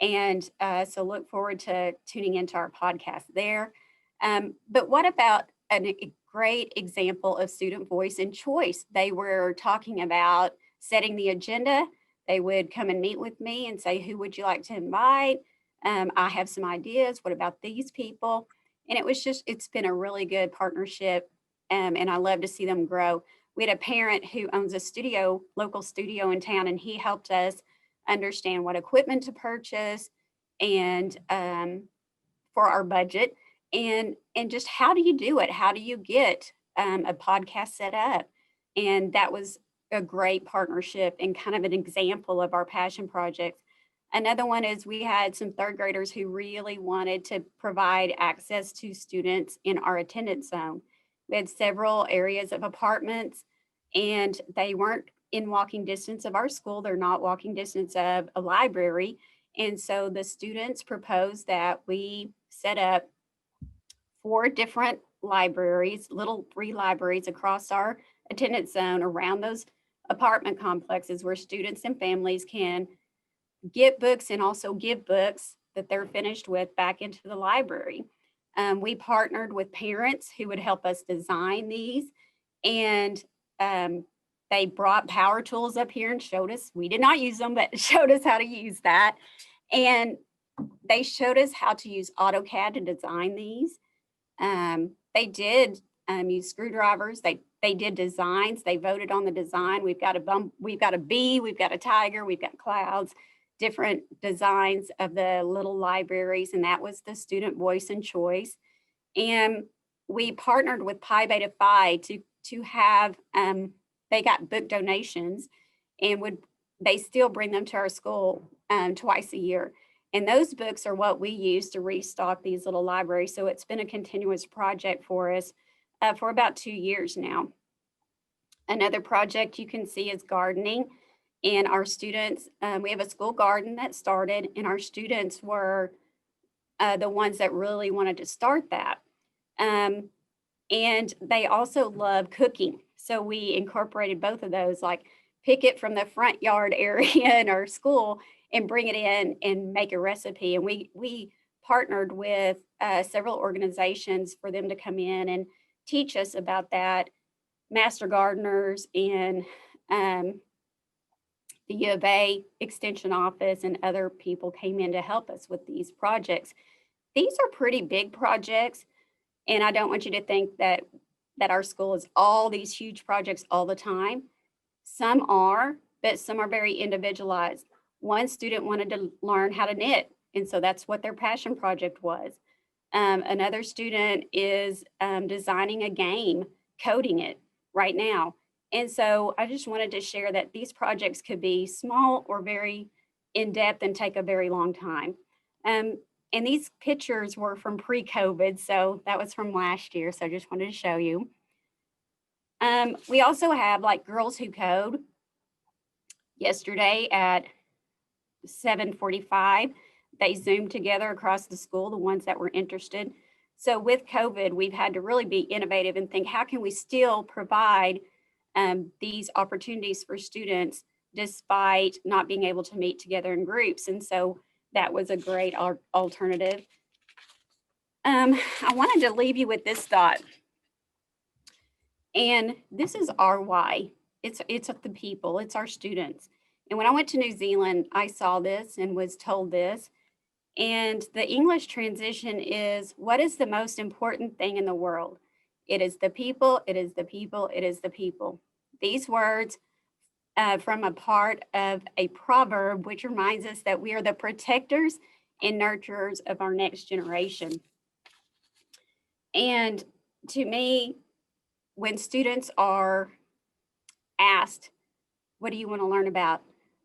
And so look forward to tuning into our podcast there. But what about a great example of student voice and choice? They were talking about setting the agenda. They would come and meet with me and say, who would you like to invite? I have some ideas. What about these people? And it's been a really good partnership. And I love to see them grow. We had a parent who owns a local studio in town, and he helped us understand what equipment to purchase and for our budget and just how do you do it? How do you get a podcast set up? And that was a great partnership and kind of an example of our passion projects. Another one is we had some third graders who really wanted to provide access to students in our attendance zone. We had several areas of apartments, and they weren't in walking distance of our school. They're not walking distance of a library. And so the students proposed that we set up 4 different libraries, little 3 libraries across our attendance zone around those apartment complexes where students and families can get books and also give books that they're finished with back into the library. We partnered with parents who would help us design these, and they brought power tools up here and showed us. We did not use them, but showed us how to use that. And they showed us how to use AutoCAD to design these. They did use screwdrivers. They did designs. They voted on the design. We've got a bee, we've got a tiger, we've got clouds, different designs of the little libraries, and that was the student voice and choice. And we partnered with Pi Beta Phi to have they got book donations, and they still bring them to our school twice a year. And those books are what we use to restock these little libraries. So it's been a continuous project for us for about 2 years now. Another project you can see is gardening. And our students, we have a school garden that started, and our students were the ones that really wanted to start that. And they also love cooking. So we incorporated both of those, like pick it from the front yard area in our school and bring it in and make a recipe. And we partnered with several organizations for them to come in and teach us about that. Master gardeners and the U of A Extension Office and other people came in to help us with these projects. These are pretty big projects, and I don't want you to think that our school is all these huge projects all the time. Some are, but some are very individualized. One student wanted to learn how to knit, and so that's what their passion project was. Another student is designing a game, coding it right now. And so I just wanted to share that these projects could be small or very in-depth and take a very long time. And these pictures were from pre-COVID, so that was from last year. So I just wanted to show you. We also have like Girls Who Code. Yesterday at 7:45, they Zoomed together across the school, the ones that were interested. So with COVID, we've had to really be innovative and think, how can we still provide these opportunities for students despite not being able to meet together in groups? And so that was a great alternative. I wanted to leave you with this thought. And this is our why. It's the people, it's our students. And when I went to New Zealand, I saw this and was told this. And the English transition is, what is the most important thing in the world? It is the people, it is the people, it is the people. These words from a part of a proverb, which reminds us that we are the protectors and nurturers of our next generation. And to me, when students are asked, what do you want to learn about?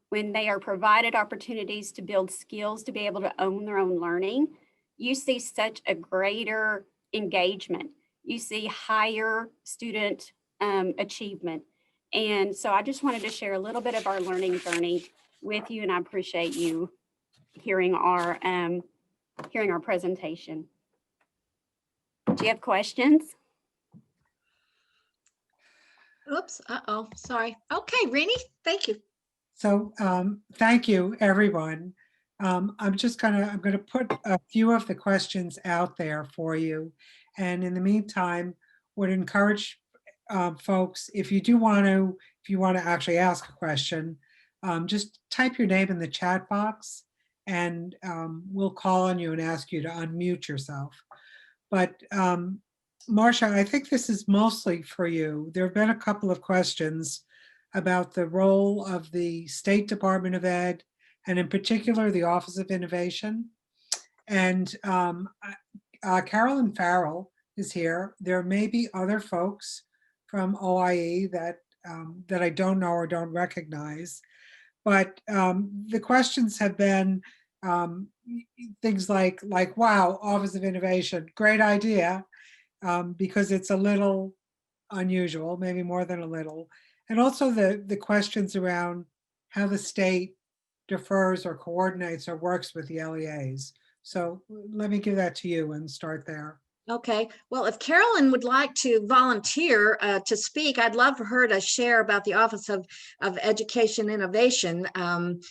When they are provided opportunities to build skills to be able to own their own learning, you see such a greater engagement. You see higher student achievement. And so I just wanted to share a little bit of our learning journey with you, and I appreciate you hearing our presentation. Do you have questions? Oops, uh-oh, sorry. Okay, Rini, thank you. So thank you, everyone. I'm gonna put a few of the questions out there for you. And in the meantime, would encourage folks, if you want to actually ask a question, just type your name in the chat box and we'll call on you and ask you to unmute yourself. But Marsha, I think this is mostly for you. There have been a couple of questions about the role of the State Department of Ed, and in particular, the Office of Innovation. And Carolyn Farrell is here. There may be other folks from OIE that I don't know or don't recognize. But the questions have been things like, wow, Office of Innovation, great idea, because it's a little unusual, maybe more than a little. And also the questions around how the state defers or coordinates or works with the LEAs. So let me give that to you and start there. Okay, well, if Carolyn would like to volunteer to speak, I'd love for her to share about the Office of Education Innovation. And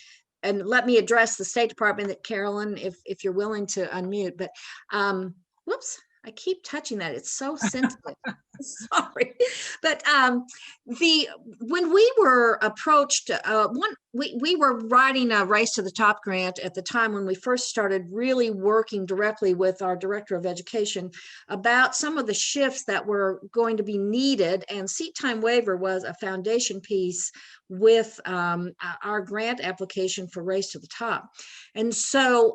let me address the State Department, that Carolyn, if you're willing to unmute, but whoops, I keep touching that. It's so sensitive. Sorry. But when we were approached, we were writing a Race to the Top grant at the time when we first started really working directly with our Director of Education about some of the shifts that were going to be needed, and seat time waiver was a foundation piece with our grant application for Race to the Top. And so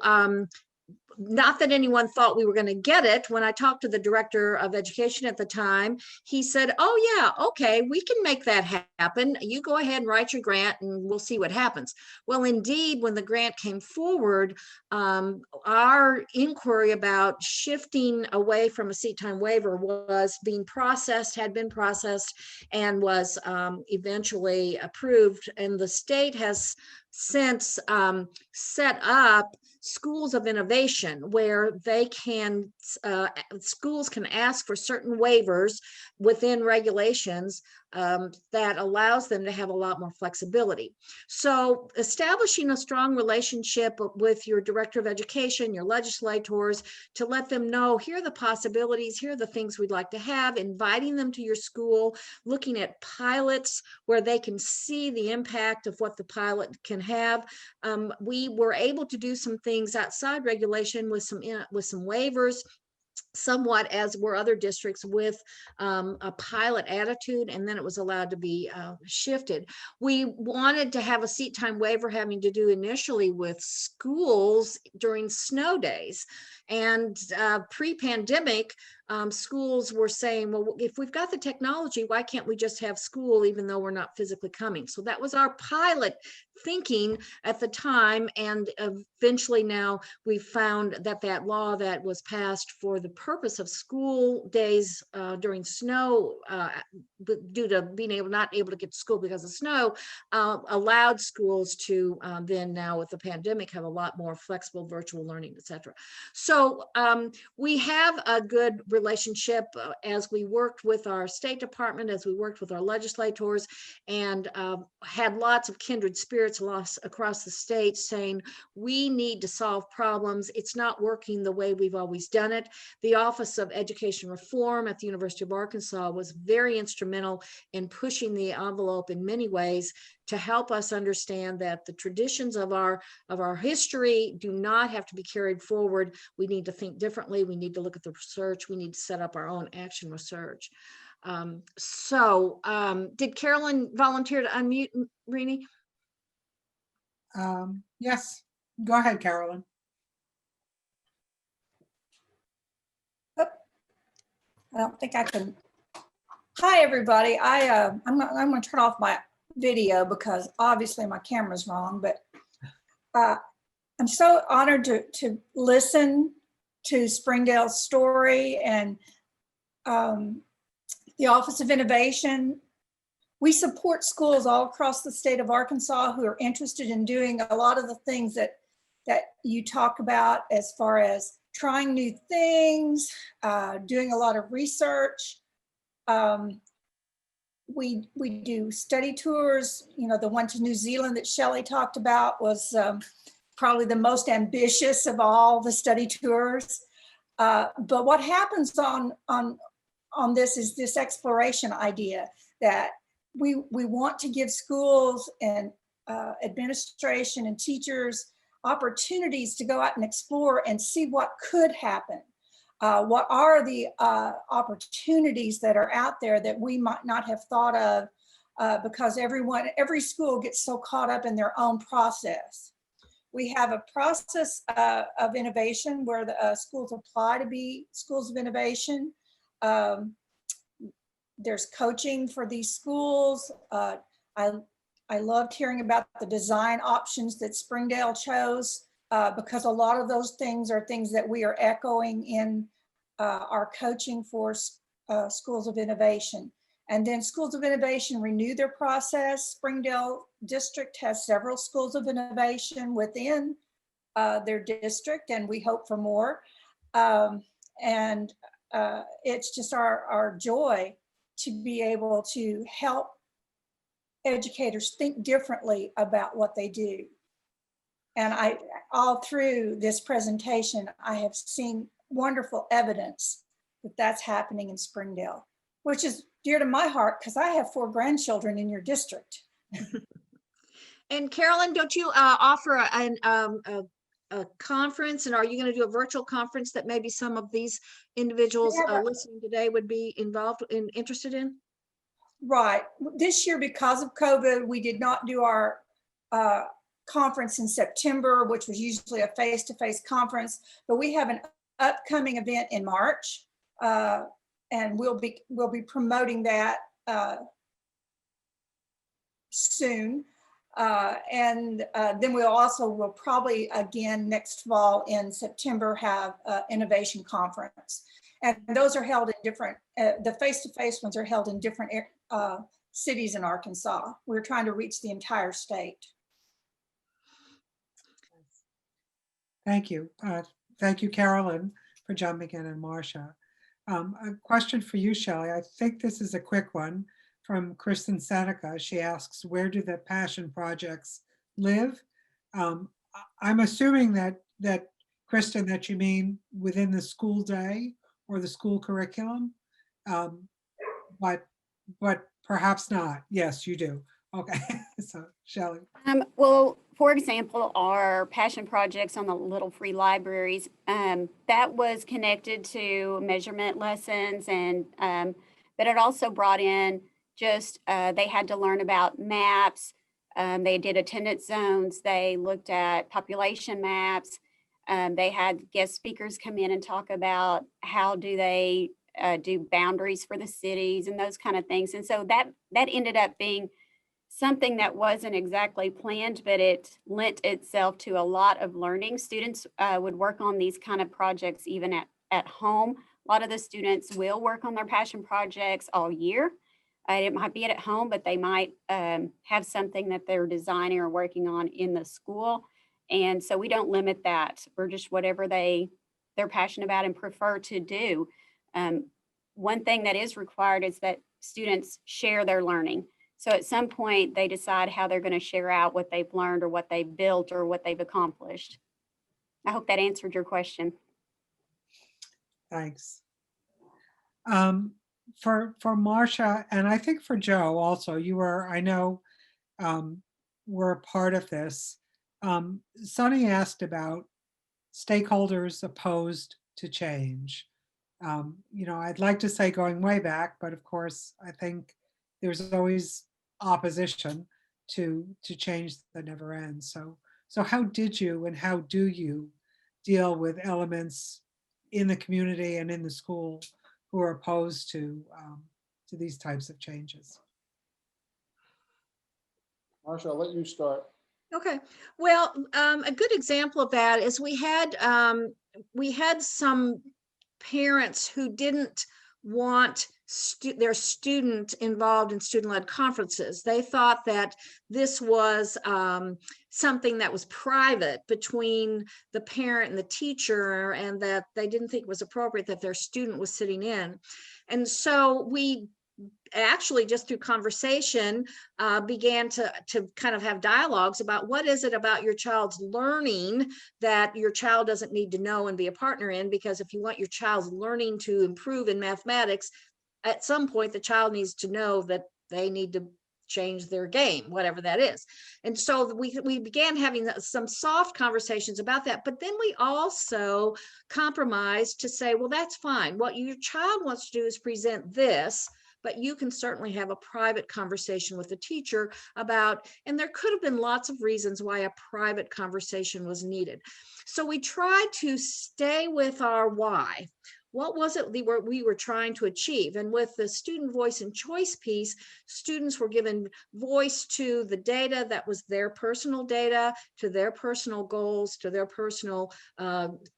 not that anyone thought we were going to get it. When I talked to the Director of Education at the time, he said, oh yeah, okay, we can make that happen. You go ahead and write your grant and we'll see what happens. Well, indeed, when the grant came forward, our inquiry about shifting away from a seat time waiver was being processed, had been processed, and was eventually approved. And the state has since set up schools of innovation where they can, schools can ask for certain waivers within regulations that allows them to have a lot more flexibility. So establishing a strong relationship with your Director of Education, your legislators, to let them know, here are the possibilities, here are the things we'd like to have, inviting them to your school, looking at pilots where they can see the impact of what the pilot can have. We were able to do some things outside regulation with some waivers, somewhat as were other districts, with a pilot attitude, and then it was allowed to be shifted. We wanted to have a seat time waiver having to do initially with schools during snow days. And pre-pandemic, schools were saying, well, if we've got the technology, why can't we just have school even though we're not physically coming? So that was our pilot thinking at the time, and eventually now we found that that law that was passed for the purpose of school days during snow, due to being not able to get to school because of snow, allowed schools to then, now with the pandemic, have a lot more flexible virtual learning, etc. So we have a good relationship as we worked with our State Department, as we worked with our legislators, and had lots of kindred spirits across the state saying, we need to solve problems. It's not working the way we've always done it. The Office of Education Reform at the University of Arkansas was very instrumental in pushing the envelope in many ways to help us understand that the traditions of our history do not have to be carried forward. We need to think differently. We need to look at the research. We need to set up our own action research. Did Carolyn volunteer to unmute, Rini? Yes, go ahead, Carolyn. I don't think I can. Hi, everybody. I'm going to turn off my video because obviously my camera's wrong, but I'm so honored to listen to Springdale's story and the Office of Innovation. We support schools all across the state of Arkansas who are interested in doing a lot of the things that you talk about, as far as trying new things, doing a lot of research. we do study tours. You know, the one to New Zealand that Shelly talked about was probably the most ambitious of all the study tours. But what happens on this is this exploration idea that we want to give schools and administration and teachers opportunities to go out and explore and see what could happen. What are the opportunities that are out there that we might not have thought of because every school gets so caught up in their own process. We have a process of innovation where the schools apply to be schools of innovation. There's coaching for these schools. I loved hearing about the design options that Springdale chose because a lot of those things are things that we are echoing in our coaching for schools of innovation. And then schools of innovation renew their process. Springdale district has several schools of innovation within their district, and we hope for more. And it's just our joy to be able to help educators think differently about what they do. And all through this presentation, I have seen wonderful evidence that that's happening in Springdale, which is dear to my heart because I have 4 grandchildren in your district. And Carolyn, don't you offer a conference, and are you going to do a virtual conference that maybe some of these individuals listening today would be interested in? Right. This year, because of COVID, we did not do our conference in September, which was usually a face-to-face conference, but we have an upcoming event in March, and we'll be promoting that soon. And then we'll probably again next fall in September have an innovation conference. And those are held in different, the face-to-face ones are held in different cities in Arkansas. We're trying to reach the entire state. Thank you. Thank you, Carolyn, for jumping in, and Marsha. A question for you, Shelly. I think this is a quick one from Kristen Seneca. She asks, where do the passion projects live? I'm assuming that Kristen, that you mean within the school day or the school curriculum, but perhaps not. Yes, you do. Okay, so Shelly. Well, for example, our passion projects on the Little Free Libraries, that was connected to measurement lessons, and but it also brought in just they had to learn about maps. They did attendance zones. They looked at population maps. They had guest speakers come in and talk about how do they do boundaries for the cities and those kind of things. And so that ended up being something that wasn't exactly planned, but it lent itself to a lot of learning. Students would work on these kind of projects even at home. A lot of the students will work on their passion projects all year. It might be at home, but they might have something that they're designing or working on in the school. And so we don't limit that. We're just whatever they're passionate about and prefer to do. One thing that is required is that students share their learning. So at some point they decide how they're going to share out what they've learned or what they've built or what they've accomplished. I hope that answered your question. Thanks. For Marsha, and I think for Joe also, you were, I know, were a part of this. Sonny asked about stakeholders opposed to change. I'd like to say going way back, but of course, I think there's always opposition to change that never ends. So how did you and how do you deal with elements in the community and in the school who are opposed to these types of changes? Marsha, I'll let you start. Okay, well, a good example of that is we had some parents who didn't want their student involved in student-led conferences. They thought that this was something that was private between the parent and the teacher, and that they didn't think it was appropriate that their student was sitting in. And so we actually just through conversation began to kind of have dialogues about what is it about your child's learning that your child doesn't need to know and be a partner in, because if you want your child's learning to improve in mathematics, at some point the child needs to know that they need to change their game, whatever that is. And so we began having some soft conversations about that, but then we also compromised to say, well, that's fine. What your child wants to do is present this, but you can certainly have a private conversation with the teacher about, and there could have been lots of reasons why a private conversation was needed. So we tried to stay with our why. What was it we were trying to achieve? And with the student voice and choice piece, students were given voice to the data that was their personal data, to their personal goals, to their personal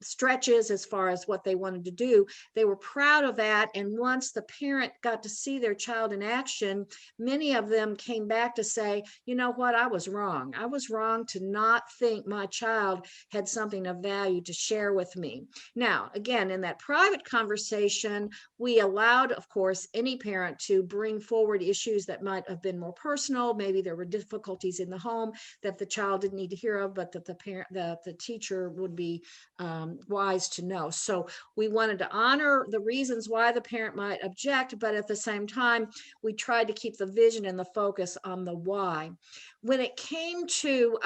stretches as far as what they wanted to do. They were proud of that. And once the parent got to see their child in action, many of them came back to say, you know what, I was wrong. I was wrong to not think my child had something of value to share with me. Now, again, in that private conversation, we allowed, of course, any parent to bring forward issues that might have been more personal. Maybe there were difficulties in the home that the child didn't need to hear of, but that the teacher would be wise to know. So we wanted to honor the reasons why the parent might object, but at the same time, we tried to keep the vision and the focus on the why. When it came to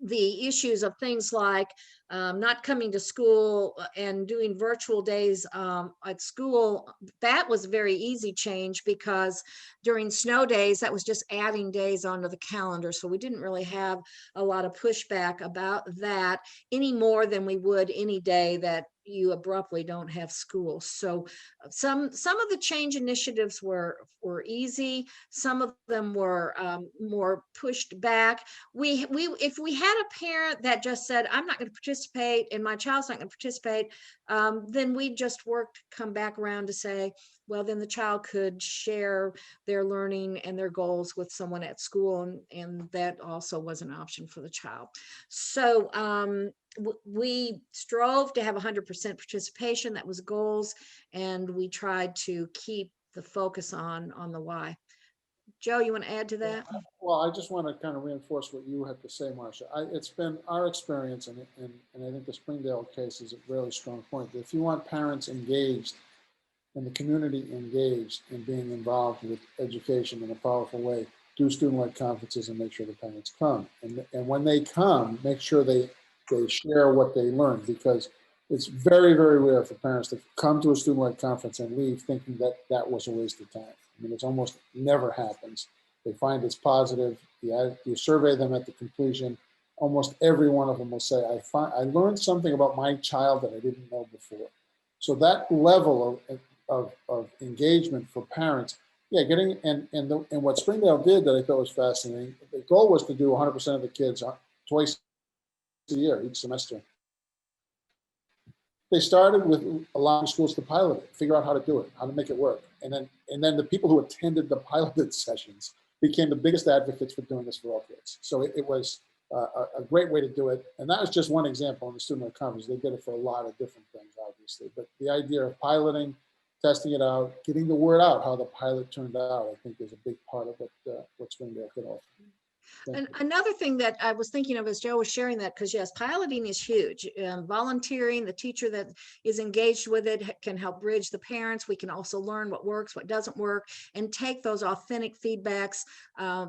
the issues of things like not coming to school and doing virtual days at school, that was a very easy change, because during snow days, that was just adding days onto the calendar. So we didn't really have a lot of pushback about that any more than we would any day that you abruptly don't have school. So some of the change initiatives were easy. Some of them were more pushed back. If we had a parent that just said, I'm not going to participate and my child's not going to participate, then we just come back around to say, well, then the child could share their learning and their goals with someone at school, and that also was an option for the child. So we strove to have 100% participation. That was goals, and we tried to keep the focus on the why. Joe, you want to add to that? Well, I just want to kind of reinforce what you had to say, Marsha. It's been our experience, and I think the Springdale case is a really strong point, that if you want parents engaged and the community engaged in being involved with education in a powerful way, do student-led conferences and make sure the parents come. And when they come, make sure they share what they learned, because it's very, very rare for parents to come to a student-led conference and leave thinking that that was a waste of time. I mean, it almost never happens. They find it's positive. You survey them at the conclusion. Almost every one of them will say, I learned something about my child that I didn't know before. So that level of engagement for parents, yeah, getting, and what Springdale did that I thought was fascinating, the goal was to do 100% of the kids twice a year, each semester. They started with allowing schools to pilot it, figure out how to do it, how to make it work. And then the people who attended the piloted sessions became the biggest advocates for doing this for all kids. So it was a great way to do it. And that was just one example in the student conference. They did it for a lot of different things, obviously. But the idea of piloting, testing it out, getting the word out, how the pilot turned out, I think is a big part of what Springdale could offer. And another thing that I was thinking of as Joe was sharing that, because yes, piloting is huge. Volunteering, the teacher that is engaged with it can help bridge the parents. We can also learn what works, what doesn't work, and take those authentic feedbacks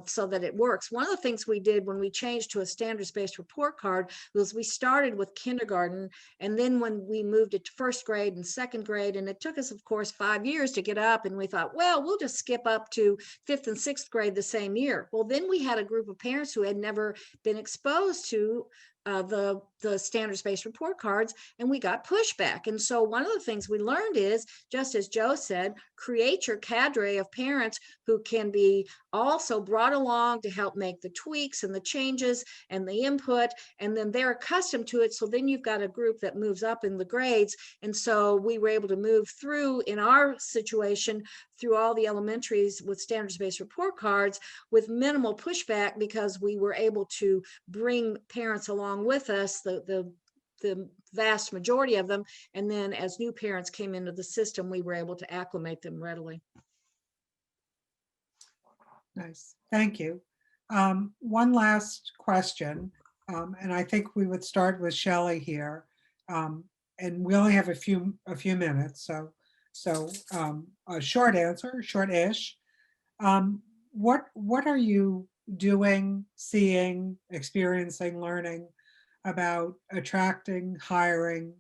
so that it works. One of the things we did when we changed to a standards-based report card was we started with kindergarten, and then when we moved it to first grade and second grade, and it took us, of course, 5 years to get up, and we thought, well, we'll just skip up to 5th and 6th grade the same year. Well, then we had a group of parents who had never been exposed to the standards-based report cards, and we got pushback. And so one of the things we learned is, just as Joe said, create your cadre of parents who can be also brought along to help make the tweaks and the changes and the input, and then they're accustomed to it. So then you've got a group that moves up in the grades. And so we were able to move through, in our situation, through all the elementaries with standards-based report cards with minimal pushback, because we were able to bring parents along with us, the vast majority of them. And then as new parents came into the system, we were able to acclimate them readily. Nice, thank you. One last question, and I think we would start with Shelly here. And we only have a few minutes, so a short answer, short-ish. What are you doing, seeing, experiencing, learning about attracting, hiring,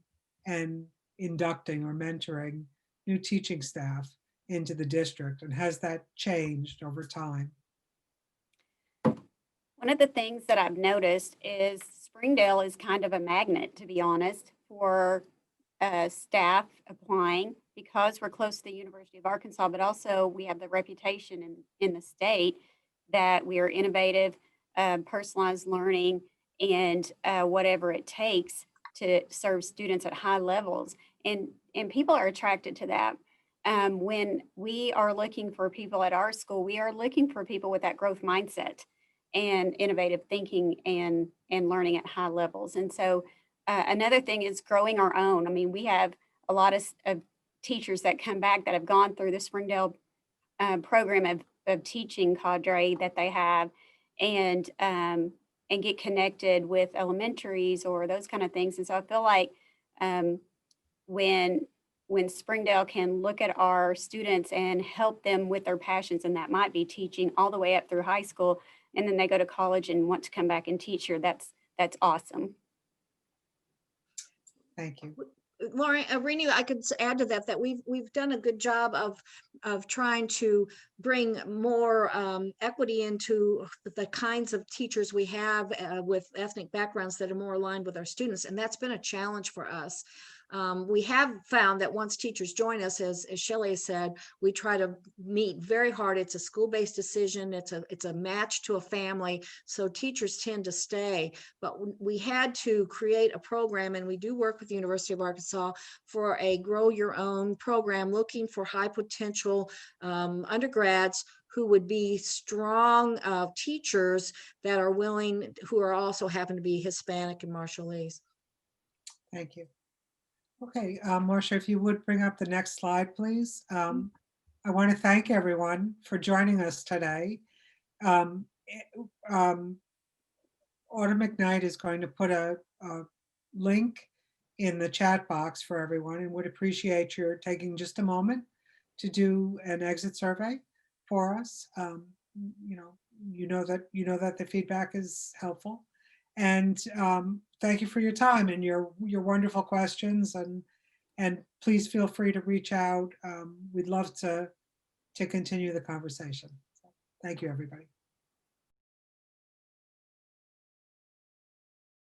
and inducting or mentoring new teaching staff into the district? And has that changed over time? One of the things that I've noticed is Springdale is kind of a magnet, to be honest, for staff applying because we're close to the University of Arkansas, but also we have the reputation in the state that we are innovative, personalized learning, and whatever it takes to serve students at high levels. And people are attracted to that. When we are looking for people at our school, we are looking for people with that growth mindset and innovative thinking and learning at high levels. And so another thing is growing our own. I mean, we have a lot of teachers that come back that have gone through the Springdale program of teaching cadre that they have and get connected with elementaries or those kind of things. And so I feel like when Springdale can look at our students and help them with their passions, and that might be teaching all the way up through high school, and then they go to college and want to come back and teach here, that's awesome. Thank you. Laureen, Rini, I could add to that we've done a good job of trying to bring more equity into the kinds of teachers we have with ethnic backgrounds that are more aligned with our students, and that's been a challenge for us. We have found that once teachers join us, as Shelly said, we try to meet very hard. It's a school-based decision. It's a match to a family. So teachers tend to stay, but we had to create a program, and we do work with the University of Arkansas for a grow your own program, looking for high potential undergrads who would be strong teachers that are willing, who are also happen to be Hispanic and Marshallese. Thank you. Okay, Marsha, if you would bring up the next slide, please. I want to thank everyone for joining us today. Autumn McKnight is going to put a link in the chat box for everyone, and would appreciate your taking just a moment to do an exit survey for us. You know that the feedback is helpful. And thank you for your time and your wonderful questions, and please feel free to reach out. We'd love to continue the conversation. So, thank you, everybody.